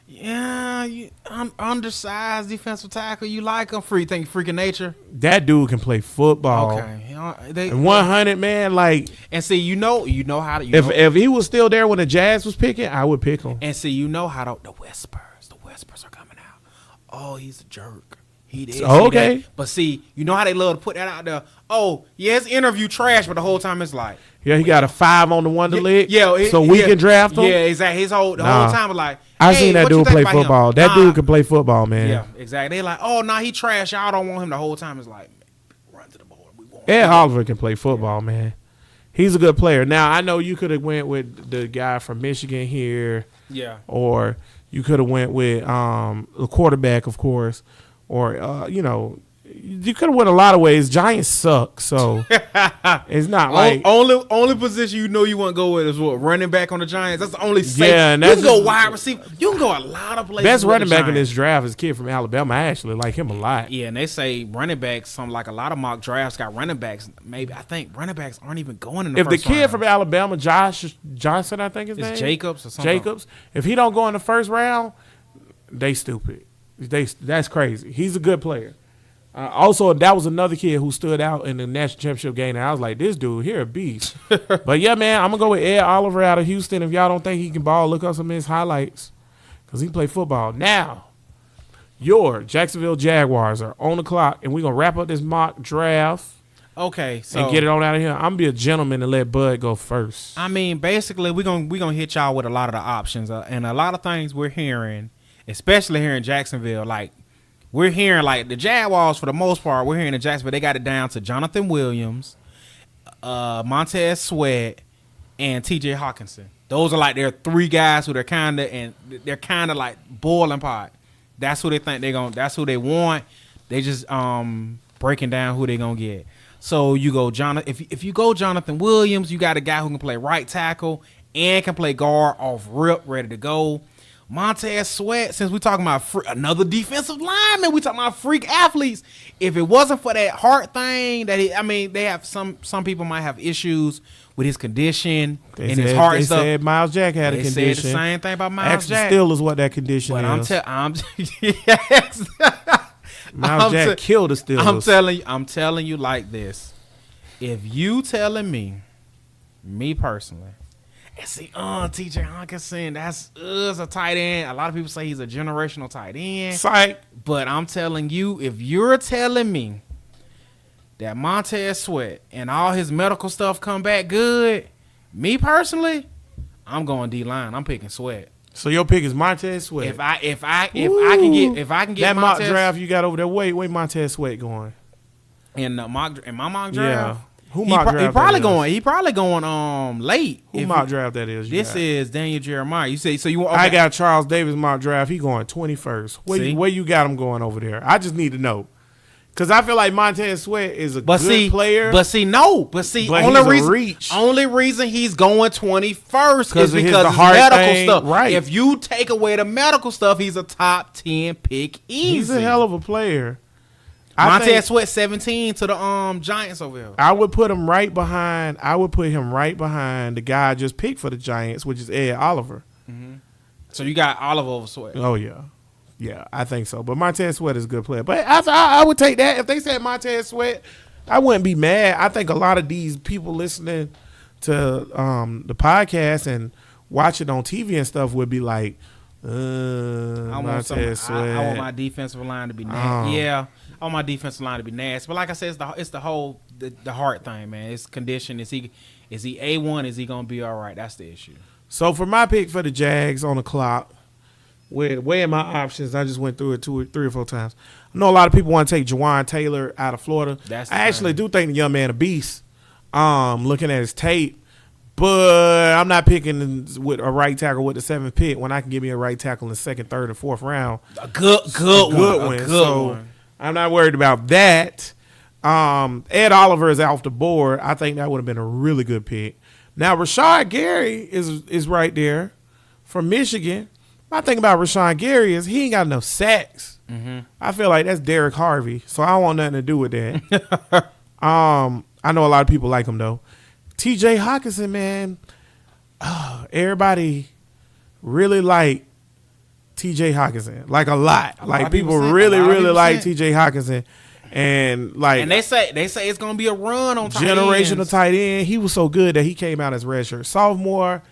Yeah, I'm undersized defensive tackle. You like him? Think freaking nature. That dude can play football. Okay, and 100 man, like. And see, you know how to. If he was still there when the Jazz was picking, I would pick him. And see, you know how the whispers are coming out. Oh, he's a jerk. He did. Okay. But see, you know how they love to put that out there. Oh, yeah, his interview trash, but the whole time it's like. Yeah, he got a 5 on the Wonder Leg. Yeah, so we can draft him. Yeah, exactly. The whole time was like. I seen that dude play football. That dude can play football, man. Yeah, exactly. They like, oh, nah, he trash. Y'all don't want him. The whole time it's like, run to the board. We want Ed Oliver can play football, man. He's a good player. Now I know you could have went with the guy from Michigan here. Yeah. Or you could have went with the quarterback, of course. Or you could have went a lot of ways. Giants suck, so it's not like only position you know you want to go with is what, running back on the Giants. That's the only safe. Yeah, and you can go wide receiver. You can go a lot of places. Best running back in this draft is a kid from Alabama. I actually like him a lot. Yeah, and they say running backs. Like a lot of mock drafts got running backs. Maybe I think running backs aren't even going in the first round. If the kid from Alabama, Josh Johnson, I think his name, Jacobs or something. Jacobs. If he don't go in the first round, they stupid. That's crazy. He's a good player. Also, that was another kid who stood out in the national championship game, and I was like, this dude here a beast. But, yeah, man, I'm going to go with Ed Oliver out of Houston. If y'all don't think he can ball, look up some of his highlights because he can play football. Now, your Jacksonville Jaguars are on the clock, and we're going to wrap up this mock draft. Okay, so and get it on out of here. I'm going to be a gentleman and let Bud go first. I mean, basically, we're gonna hit y'all with a lot of the options and a lot of things we're hearing, especially here in Jacksonville, like, we're hearing, like, the Jaguars, for the most part, we're hearing in Jacksonville, they got it down to Jonathan Williams, Montez Sweat, and T.J. Hawkinson. Those are, like, their 3 guys who they're kind of like boiling pot. That's who they think that's who they want. They just breaking down who they're going to get. So you go, if you go Jonathan Williams, you got a guy who can play right tackle and can play guard off rip, ready to go. Montez Sweat, since we're talking about another defensive lineman, we talking about freak athletes. If it wasn't for that heart thing, they have some people might have issues with his condition and his heart stuff. They said Miles Jack had a condition. They said the same thing about Miles Jack. Still is what that condition is. Yes. Miles Jack killed the Steelers. I'm telling you like this. If you telling me personally, and see, T.J. Hawkinson, that's a tight end. A lot of people say he's a generational tight end. Psych. But I'm telling you, if you're telling me that Montez Sweat and all his medical stuff come back good, me personally, I'm going D-line. I'm picking Sweat. So your pick is Montez Sweat. If I can get that Montez, mock draft you got over there, where Montez Sweat going? In my mock draft. Yeah. Who he mock draft? He probably going late. Who mock draft that is? This is Daniel Jeremiah. You say so you want? Okay. I got Charles Davis mock draft. He going 21st. Where you got him going over there? I just need to know. Because I feel like Montez Sweat is a good player. Only reason he's going 21st is because of his medical stuff. Right. If you take away the medical stuff, he's a top 10 pick easy. He's a hell of a player. Montez Sweat 17 to the Giants over here. I would put him right behind. The guy I just picked for the Giants, which is Ed Oliver. Mm-hmm. So you got Oliver over Sweat. Oh yeah. Yeah, I think so. But Montez Sweat is a good player. But I would take that. If they said Montez Sweat, I wouldn't be mad. I think a lot of these people listening to the podcast and watch it on TV and stuff would be like, Montez Sweat. I want my defensive line to be nasty. Yeah, I want my defensive line to be nasty. But like I said, it's the whole the heart thing, man. It's condition. Is he A1? Is he gonna be all right? That's the issue. So for my pick for the Jags on the clock, weighing my options, I just went through it 3 or 4 times. I know a lot of people want to take Jawan Taylor out of Florida. I actually do think the young man a beast. Looking at his tape, but I'm not picking with a right tackle with the 7th pick when I can give me a right tackle in the 2nd, 3rd, or 4th round. A good one. So I'm not worried about that. Ed Oliver is off the board. I think that would have been a really good pick. Now Rashawn Gary is right there from Michigan. My thing about Rashawn Gary is he ain't got enough sacks. I feel like that's Derek Harvey, so I don't want nothing to do with that. I know a lot of people like him though. T.J. Hawkinson, man, everybody really like T.J. Hawkinson, like a lot. Like people really like T.J. Hawkinson, and they say it's gonna be a run on generational tight end. He was so good that he came out as redshirt sophomore.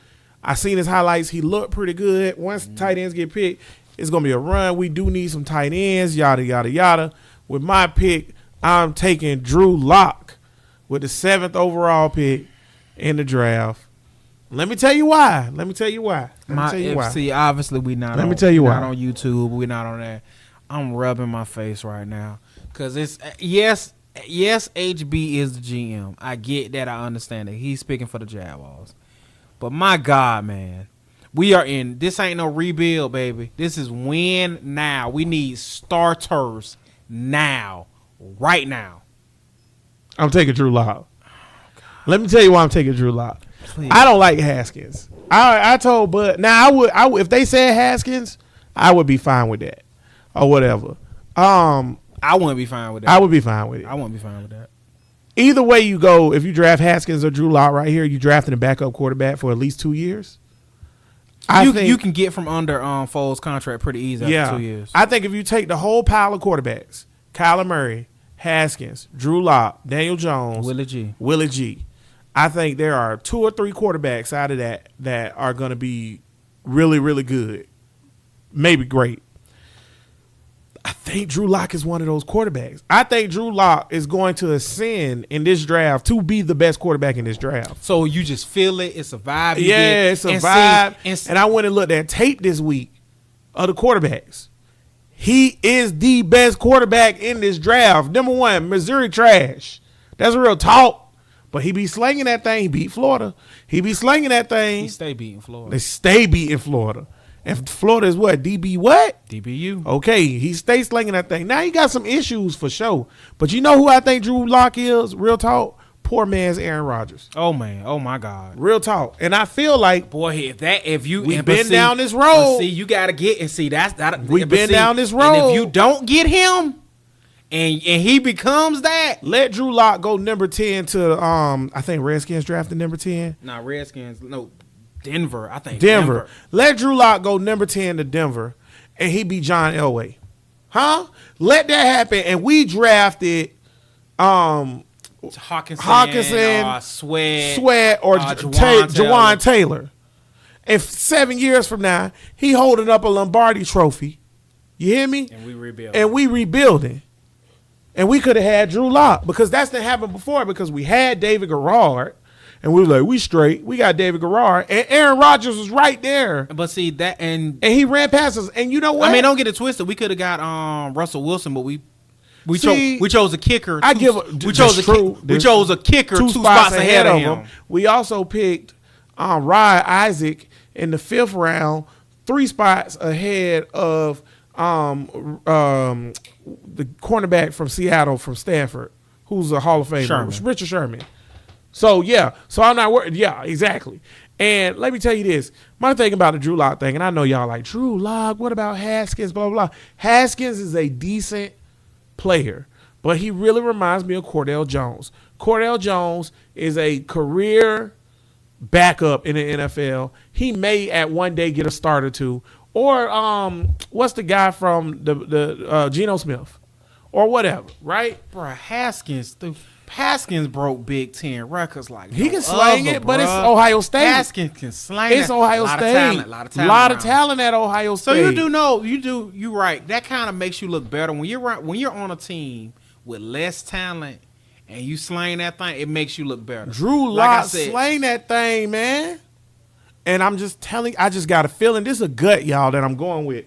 I seen his highlights. He looked pretty good. Once tight ends get picked, it's gonna be a run. We do need some tight ends. Yada yada yada. With my pick, I'm taking Drew Lock with the 7th overall pick in the draft. Let me tell you why. See, obviously we not. Let me tell you why. Not on YouTube. We not on that. I'm rubbing my face right now because it's yes. HB is the GM. I get that. I understand it. He's speaking for the Jaguars. But my God, man, we are in. This ain't no rebuild, baby. This is win now. We need starters now, right now. I'm taking Drew Lock. Let me tell you why I'm taking Drew Lock. Please. I don't like Haskins. I told Bud. Now I would if they said Haskins, I would be fine with that or whatever. I wouldn't be fine with that. I would be fine with it. I wouldn't be fine with that. Either way you go, if you draft Haskins or Drew Lock right here, you drafting a backup quarterback for at least 2 years. I think you can get from under Foles' contract pretty easy after 2 years. I think if you take the whole pile of quarterbacks, Kyler Murray, Haskins, Drew Lock, Daniel Jones, Willie G. I think there are 2 or 3 quarterbacks out of that are going to be really, really good, maybe great. I think Drew Lock is one of those quarterbacks. I think Drew Lock is going to ascend in this draft to be the best quarterback in this draft. So you just feel it. It's a vibe. It's a vibe. And I went and looked at tape this week of the quarterbacks. He is the best quarterback in this draft. Number 1, Missouri trash. That's real talk. But he be slinging that thing. He beat Florida. He be slinging that thing. He stay beating Florida. They stay beating Florida. And Florida is what? DB what? DBU. Okay, he stays slinging that thing. Now he got some issues for sure. But you know who I think Drew Lock is? Real talk. Poor man's Aaron Rodgers. Oh man. Oh my God. Real talk. And I feel like we've been down this road. See, you gotta get and see that we've been down this road. And if you don't get him and he becomes that, let Drew Lock go number 10 to I think Redskins drafted number 10. Nah, Redskins, no. Denver, I think. Denver. Let Drew Lock go number 10 to Denver, and he be John Elway. Huh? Let that happen, and we drafted Hawkinson Sweat, or Jawan Taylor. And 7 years from now, he holding up a Lombardi trophy. You hear me? And we rebuilding. And we could have had Drew Lock because that's not happened before because we had David Garrard. And we were like, we straight. We got David Garrard. And Aaron Rodgers was right there. But see, that and he ran past us. And you know what? I mean, don't get it twisted. We could have got Russell Wilson, but we chose a kicker. We chose a kicker 2 spots ahead of him. We also picked Ryan Isaac in the 5th round, 3 spots ahead of the cornerback from Seattle from Stanford, who's a Hall of Famer, Richard Sherman. So, yeah. So, I'm not worried. Yeah, exactly. And let me tell you this. My thing about the Drew Lock thing, and I know y'all like, Drew Lock, what about Haskins, blah, blah, blah. Haskins is a decent player, but he really reminds me of Cordell Jones. Cordell Jones is a career backup in the NFL. He may at one day get a start or 2. Or what's the guy from the Geno Smith? Or whatever, right? Bro, Haskins broke Big Ten records like he can slang it, but it's Ohio State. Haskins can slang it. It's Ohio State. A lot of talent at Ohio State. So you're right. That kind of makes you look better when you're on a team with less talent and you slang that thing. It makes you look better. Drew Lock slang that thing, man. And I'm just telling. I just got a feeling. This is a gut, y'all, that I'm going with.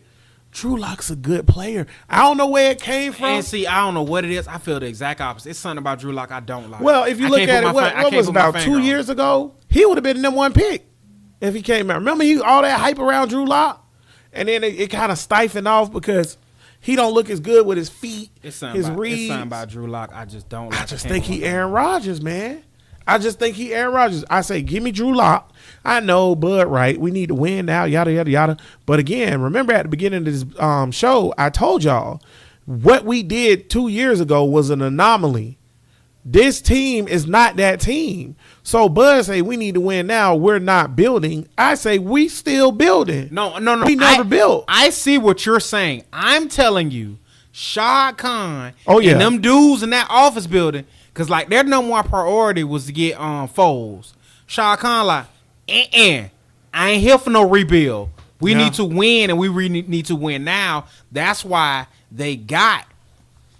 Drew Lock's a good player. I don't know where it came from. And see, I don't know what it is. I feel the exact opposite. It's something about Drew Lock I don't like. Well, if you look at it, what was about 2 years ago, he would have been the number 1 pick if he came out. Remember all that hype around Drew Lock? And then it kind of stifled off because he don't look as good with his feet, his reads. It's something about Drew Lock I just don't like. I just think he Aaron Rodgers, man. I just think he Aaron Rodgers. I say, give me Drew Lock. I know, Bud, right? We need to win now, yada, yada, yada. But again, remember at the beginning of this show, I told y'all what we did 2 years ago was an anomaly. This team is not that team. So Bud say we need to win now. We're not building. I say we still building. No. We never built. I see what you're saying. I'm telling you, Shad Khan yeah. and them dudes in that office building, because like their number one priority was to get Foles. Shad Khan like, I ain't here for no rebuild. We need to win, and we really need to win now. That's why they got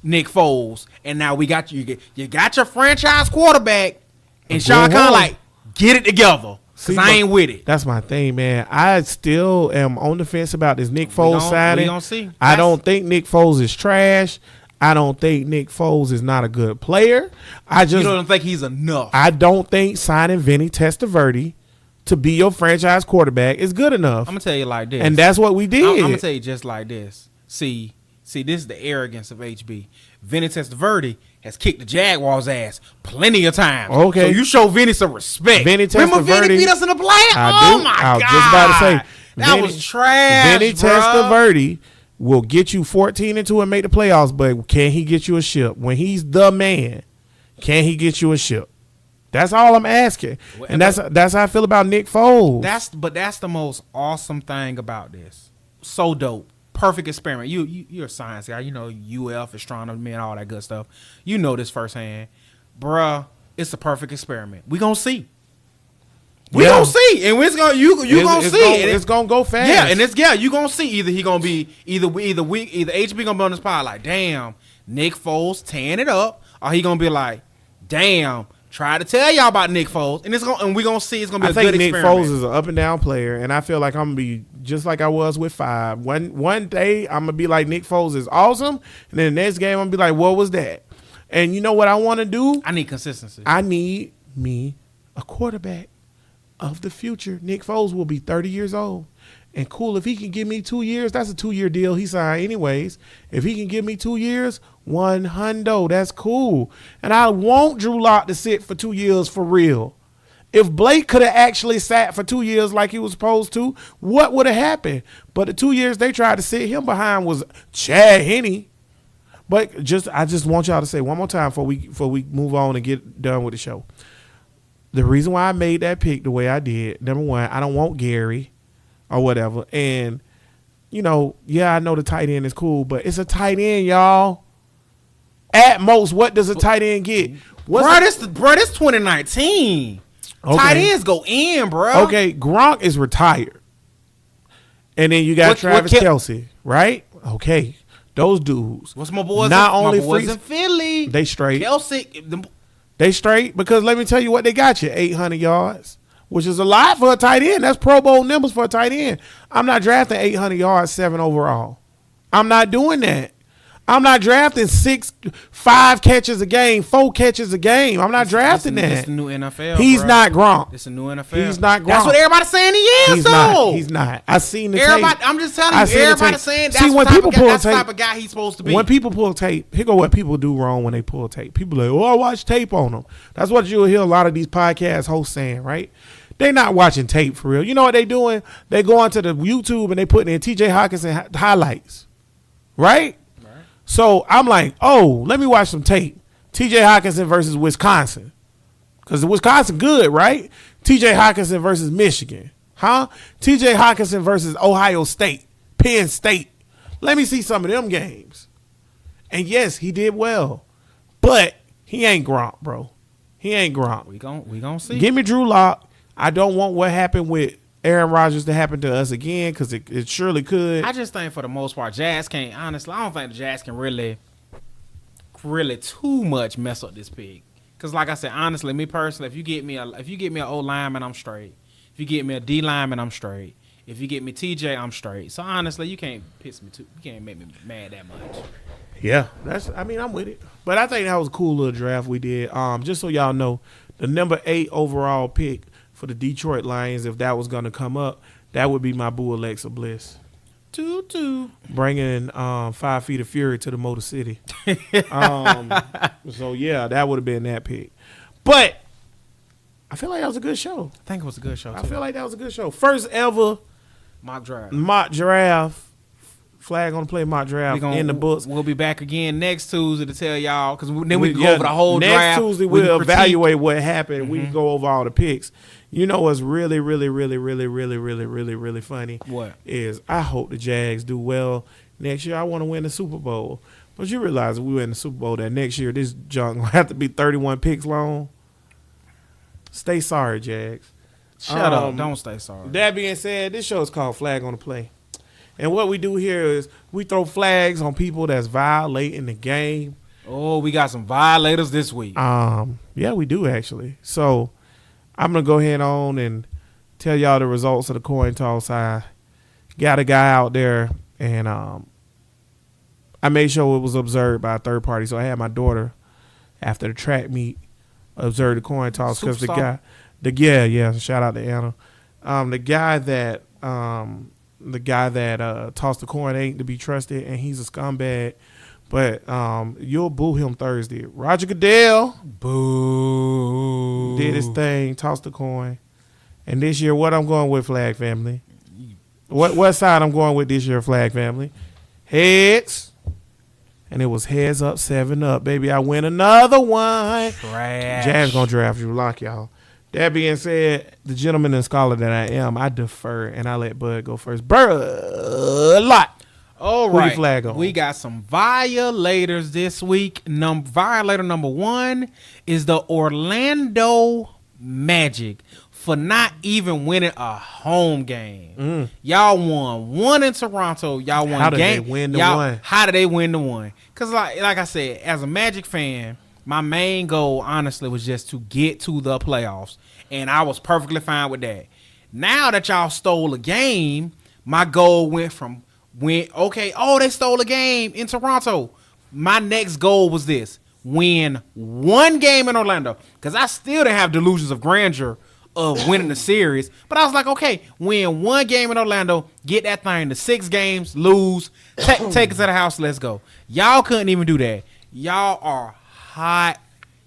Nick Foles, and now we got you got your franchise quarterback, and Shad Khan like, get it together, because I ain't with it. That's my thing, man. I still am on the fence about this Nick Foles signing. We gonna see. I don't think Nick Foles is trash. I don't think Nick Foles is not a good player. You don't think he's enough. I don't think signing Vinny Testaverde to be your franchise quarterback is good enough. I'm gonna tell you like this, and that's what we did. I'm gonna tell you just like this. See, this is the arrogance of HB. Vinny Testaverde has kicked the Jaguars' ass plenty of times. Okay, so you show Vinny some respect. Remember Vinny beat us in the playoffs? I was just about to say that was trash. Vinny Testaverde will get you 14 and 2 and make the playoffs, but can he get you a ship? When he's the man, can he get you a ship? That's all I'm asking. And that's how I feel about Nick Foles. That's the most awesome thing about this. So dope. Perfect experiment. You're a science guy. You know UF, astronomy, and all that good stuff. You know this firsthand. Bruh, it's a perfect experiment. We gonna see. We gonna see. And it's gonna you gonna see. It's gonna go fast. Yeah, and you gonna see either he gonna be either HB gonna be on the spot like, damn, Nick Foles tearing it up, or he gonna be like, damn, try to tell y'all about Nick Foles, and we gonna see it's gonna be a good experiment. I think Nick Foles is an up and down player, and I feel like I'm gonna be just like I was with 5. One day I'm gonna be like Nick Foles is awesome, and then the next game I'm gonna be like, what was that? And you know what I want to do? I need consistency. I need me a quarterback of the future. Nick Foles will be 30 years old. And cool, if he can give me 2 years, that's a 2-year deal he signed anyways. If he can give me 2 years, $100, that's cool. And I want Drew Lock to sit for 2 years for real. If Blake could have actually sat for 2 years like he was supposed to, what would have happened? But the 2 years they tried to sit him behind was Chad Henne. But I just want y'all to say one more time before we move on and get done with the show. The reason why I made that pick the way I did, number one, I don't want Gary or whatever. And, I know the tight end is cool, but it's a tight end, y'all. At most, what does a tight end get? This 2019. Okay. Tight ends go in, bro. Okay, Gronk is retired. And then you got Travis Kelce, right? Okay, those dudes. What's my boys? Not only my boys in Philly. They straight. Kelce. They straight because let me tell you what they got you. 800 yards, which is a lot for a tight end. That's Pro Bowl numbers for a tight end. I'm not drafting 800 yards, 7 overall. I'm not doing that. I'm not drafting 5 catches a game, 4 catches a game. I'm not drafting that. It's the new NFL. He's not Gronk. It's a new NFL. He's not Gronk. That's what everybody's saying he is, though. He's not. I seen the tape. I'm just telling you, everybody's saying that's the type of guy he's supposed to be. When people pull tape, here go what people do wrong when they pull tape. People are like, I watch tape on them. That's what you'll hear a lot of these podcast hosts saying, right? They're not watching tape for real. You know what they doing? They go onto the YouTube and they putting in T.J. Hockenson highlights, right? So I'm like, let me watch some tape. T.J. Hockenson versus Wisconsin. Because Wisconsin good, right? T.J. Hockenson versus Michigan. Huh? T.J. Hockenson versus Ohio State. Penn State. Let me see some of them games. And yes, he did well. But he ain't Gronk, bro. He ain't Gronk. We gon' see. Give me Drew Lock. I don't want what happened with Aaron Rodgers to happen to us again because it surely could. I just think for the most part, Jazz can't. Honestly, I don't think the Jazz can really too much mess up this pick. Because like I said, honestly, me personally, if you get me an O lineman, I'm straight. If you get me a D lineman, I'm straight. If you get me TJ, I'm straight. So honestly, you can't piss me too. You can't make me mad that much. Yeah, I'm with it. But I think that was a cool little draft we did. Just so y'all know, the number 8 overall pick for the Detroit Lions, if that was going to come up, that would be my boo Alexa Bliss. Toot. Bringing 5 Feet of Fury to the Motor City. So, yeah, that would have been that pick. But I feel like that was a good show. I think it was a good show, too. I feel like that was a good show. First ever mock draft. mock draft. Flag on the play mock draft in the books. We'll be back again next Tuesday to tell y'all, because then we can go over the whole next draft. Next Tuesday we'll evaluate what happened. Mm-hmm. We can go over all the picks. You know what's really, really, really, really, really, really, really, really funny? What? Is I hope the Jags do well next year. I want to win the Super Bowl. But you realize if we win the Super Bowl that next year this junk going to have to be 31 picks long? Stay sorry, Jags. Shut up. Don't stay sorry. That being said, this show is called Flag on the Play. And what we do here is we throw flags on people that's violating the game. Oh, we got some violators this week. Yeah, we do actually. So I'm gonna go ahead on and tell y'all the results of the coin toss. I got a guy out there, and I made sure it was observed by a third party. So I had my daughter after the track meet observe the coin toss because the guy, shout out to Anna. The guy that tossed the coin ain't to be trusted, and he's a scumbag. But you'll boo him Thursday. Roger Goodell did his thing, tossed the coin. And this year, what I'm going with, Flag Family? What side I'm going with this year, Flag Family? Heads. And it was heads up, 7-up. Baby, I win another one. Trash. Jazz going to draft Drew Lock, y'all. That being said, the gentleman and scholar that I am, I defer, and I let Bud go first. Bud Lot. All Who right. your flag on? We got some violators this week. Violator number 1 is the Orlando Magic for not even winning a home game. Y'all won 1 in Toronto. Y'all won How did game. they win the 1? How did they win the 1? Because like I said, as a Magic fan, my main goal, honestly, was just to get to the playoffs, and I was perfectly fine with that. Now that y'all stole a game, my goal went from they stole a game in Toronto. My next goal was this: win 1 game in Orlando, because I still didn't have delusions of grandeur of winning the series. But I was like, okay, win 1 game in Orlando, get that thing to 6 games, lose, take it to the house, let's go. Y'all couldn't even do that. Y'all are hot.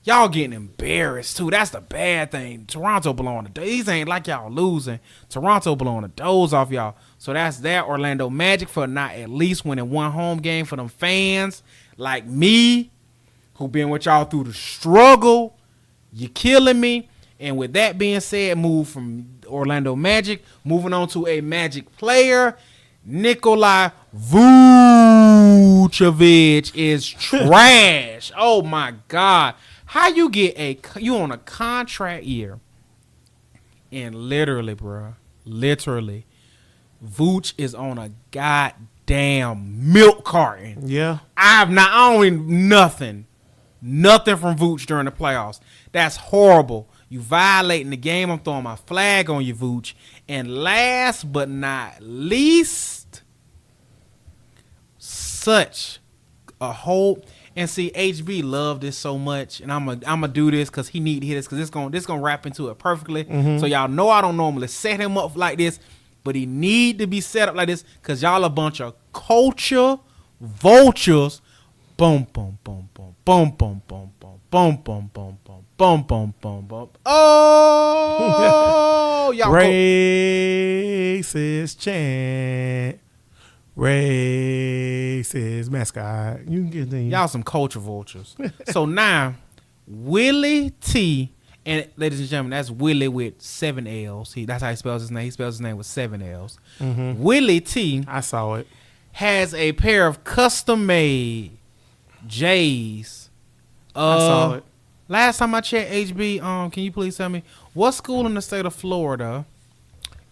Y'all getting embarrassed too. That's the bad thing. Toronto blowing the these ain't like y'all losing. Toronto blowing the doors off y'all. So that's that. Orlando Magic for not at least winning 1 home game for them fans like me, who been with y'all through the struggle. You killing me. And with that being said, move from Orlando Magic, moving on to a Magic player. Nikola Vucevic is trash. Oh my God. How you get you on a contract year, and literally, bro, Vooch is on a goddamn milk carton. Yeah. I don't even nothing from Vooch during the playoffs. That's horrible. You violating the game. I'm throwing my flag on you, Vooch. And last but not least, such a whole. And see, HB loved this so much, and I'm gonna do this because he need to hear this, because this gonna wrap into it perfectly. So y'all know I don't normally set him up like this, but he need to be set up like this because y'all a bunch of culture vultures. Boom, boom, boom, boom, boom, boom, boom, boom, boom, boom, boom, boom, boom, boom, boom, boom. Oh, y'all racist chant. Racist mascot. You can get them. Y'all some culture vultures. So now, Willie T, and ladies and gentlemen, that's Willie with 7 L's. That's how he spells his name. He spells his name with 7 L's. Willie T. I saw it. Has a pair of custom-made J's. I saw it. Last time I checked, HB, can you please tell me what school in the state of Florida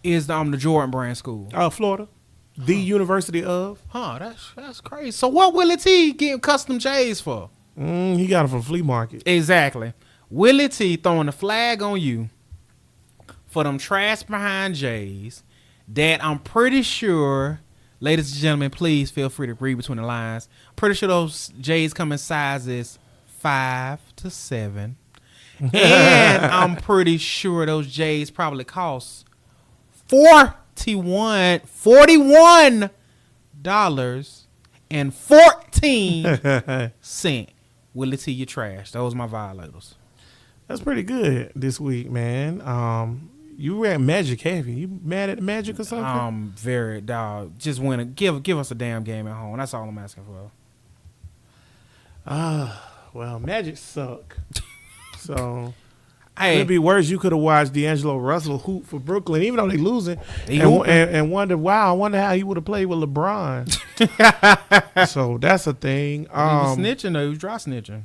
is the Jordan Brand school? Florida. The University of. That's crazy. So what Willie T getting custom J's for? He got it from flea market. Exactly. Willie T throwing the flag on you for them trash behind J's that I'm pretty sure, ladies and gentlemen, please feel free to read between the lines. Pretty sure those J's come in sizes 5 to 7. And I'm pretty sure those J's probably cost $41.14. Willie T, you trash. Those my violators. That's pretty good this week, man. You were at Magic, haven't you? You mad at the Magic or something? Very dog. Just win it. Give us a damn game at home. That's all I'm asking for. Well, Magic suck. So Hey, it'd be worse. You could have watched D'Angelo Russell hoop for Brooklyn, even though they losing, He and, hooping. and wonder, wow, I wonder how he would have played with LeBron. So that's a thing. he was snitching though. He was dry snitching.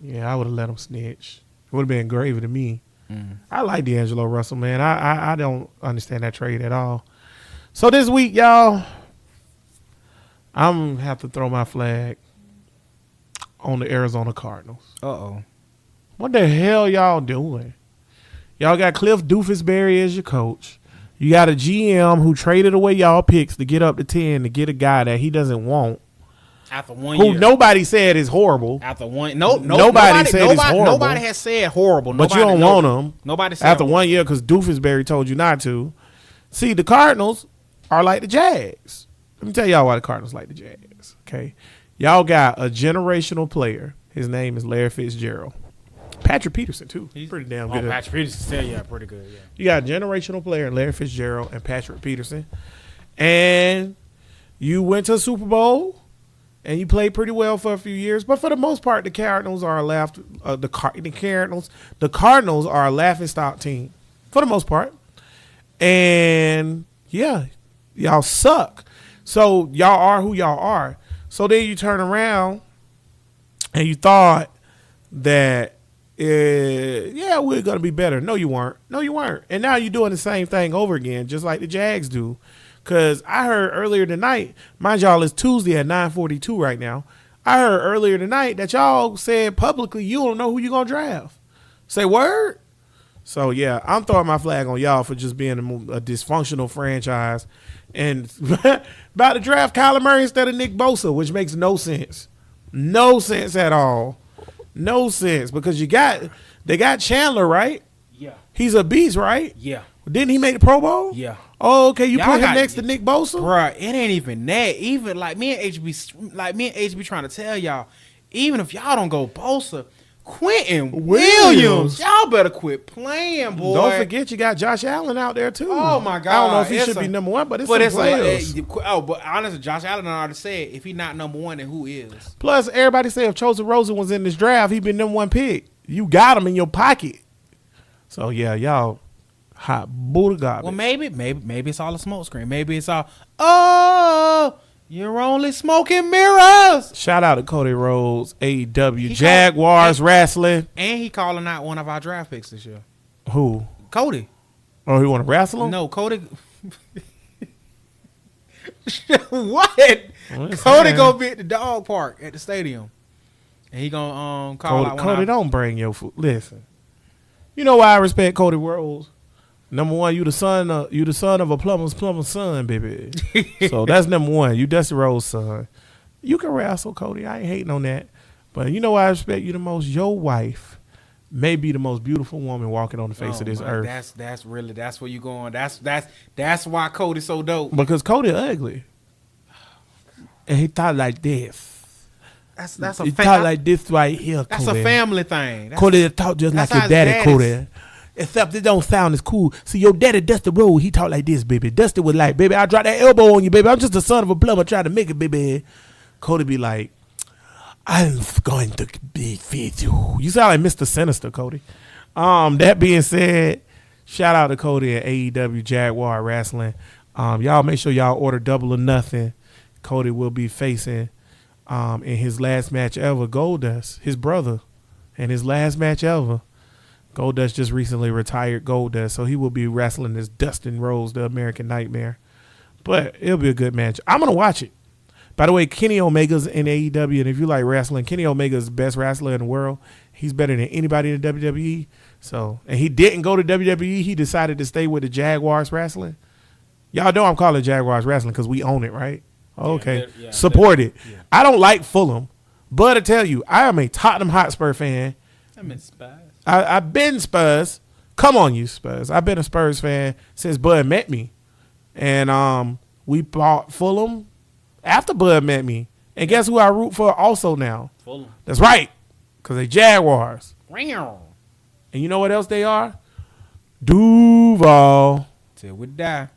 Yeah, I would have let him snitch. It would have been gravy to me. Mm. I like D'Angelo Russell, man. I don't understand that trade at all. So this week, y'all, I'm going to have to throw my flag on the Arizona Cardinals. Uh-oh. What the hell y'all doing? Y'all got Cliff Doofusbury as your coach. You got a GM who traded away y'all picks to get up to 10 to get a guy that he doesn't want, After 1 who year. nobody said is horrible. After one. Nobody said it's horrible. Nobody has said horrible. But you don't want him Nobody said after horrible. 1 year because Doofusbury told you not to. See, the Cardinals are like the Jags. Let me tell y'all why the Cardinals like the Jags. Okay, y'all got a generational player. His name is Larry Fitzgerald. Patrick Peterson too. He's pretty damn good. Patrick Peterson. Yeah, pretty good. Yeah. You got a generational player in Larry Fitzgerald and Patrick Peterson, and you went to a Super Bowl. And you played pretty well for a few years, but for the most part, the Cardinals are the Cardinals are a laughing stock team for the most part. And yeah, y'all suck. So y'all are who y'all are. So then you turn around and you thought that yeah, we're gonna be better. No, you weren't. No, you weren't. And now you're doing the same thing over again, just like the Jags do. Because I heard earlier tonight, mind y'all, it's Tuesday at 9:42 right now. I heard earlier tonight that y'all said publicly you don't know who you're going to draft. Say word? So, yeah, I'm throwing my flag on y'all for just being a dysfunctional franchise and about to draft Kyler Murray instead of Nick Bosa, which makes no sense. No sense at all. No sense because they got Chandler, right? Yeah. He's a beast, right? Yeah. Didn't he make the Pro Bowl? Yeah. Oh, okay. You Y'all put him got- next to Nick Bosa? Bruh, it ain't even that. Even like me and HB trying to tell y'all, even if y'all don't go Bosa, Quentin Williams, y'all better quit playing, boy. Don't forget you got Josh Allen out there too. Oh my God! I don't know if he It's should a- be number one, but it's But some it's players. but honestly, Josh Allen already said if he's not number one, then who is? Plus, everybody said if Chosen Rosen was in this draft, he'd been number one pick. You got him in your pocket. So yeah, y'all hot Buddha garbage. Well, maybe it's all a smoke screen. Maybe it's all you're only smoking mirrors. Shout out to Cody Rhodes, AEW, He Jaguars wrestling. And he calling out one of our draft picks this year. Who? Cody. Oh, he want to wrestle him? No, Cody. What? Listen, Cody man. gonna be at the dog park at the stadium, and he gonna call out one Cody of don't bring your food. Listen, you know why I respect Cody Rhodes? Number one, you the son of a plumber's son, baby. So that's number one. You Dusty Rhodes' son. You can wrestle, Cody. I ain't hating on that. But you know why I respect you the most? Your wife may be the most beautiful woman walking on the face of this earth. That's where you going. That's why Cody's so dope. Because Cody ugly. And he thought like this. That's He thought like this right here, that's Cody. a family thing. Cody talk just like that's your how daddy, his Cody. Except it don't sound as cool. See, your daddy, Dusty Rhodes, he talk like this, baby. Dusty was like, baby, I drop that elbow on you, baby. I'm just the son of a plumber trying to make it, baby. Cody be like, I'm going to be feed you. You sound like Mr. Sinister, Cody. That being said, shout out to Cody at AEW Jaguar Wrestling. Y'all make sure y'all order Double or Nothing. Cody will be facing in his last match ever, Goldust, his brother, in his last match ever. Goldust just recently retired Goldust, so he will be wrestling as Dustin Rhodes, the American Nightmare. But it'll be a good match. I'm going to watch it. By the way, Kenny Omega's in AEW, and if you like wrestling, Kenny Omega's the best wrestler in the world. He's better than anybody in the WWE. So, and he didn't go to WWE. He decided to stay with the Jaguars wrestling. Y'all know I'm calling Jaguars wrestling because we own it, right? Okay. Support it. Yeah. I don't like Fulham, but I tell you, I am a Tottenham Hotspur fan. I'm inspired. I've been Spurs. Come on, you Spurs. I've been a Spurs fan since Bud met me. And we bought Fulham after Bud met me. And guess who I root for also now? Fulham. That's right, because they Jaguars. Wow. And you know what else they are? Duval. Till we die.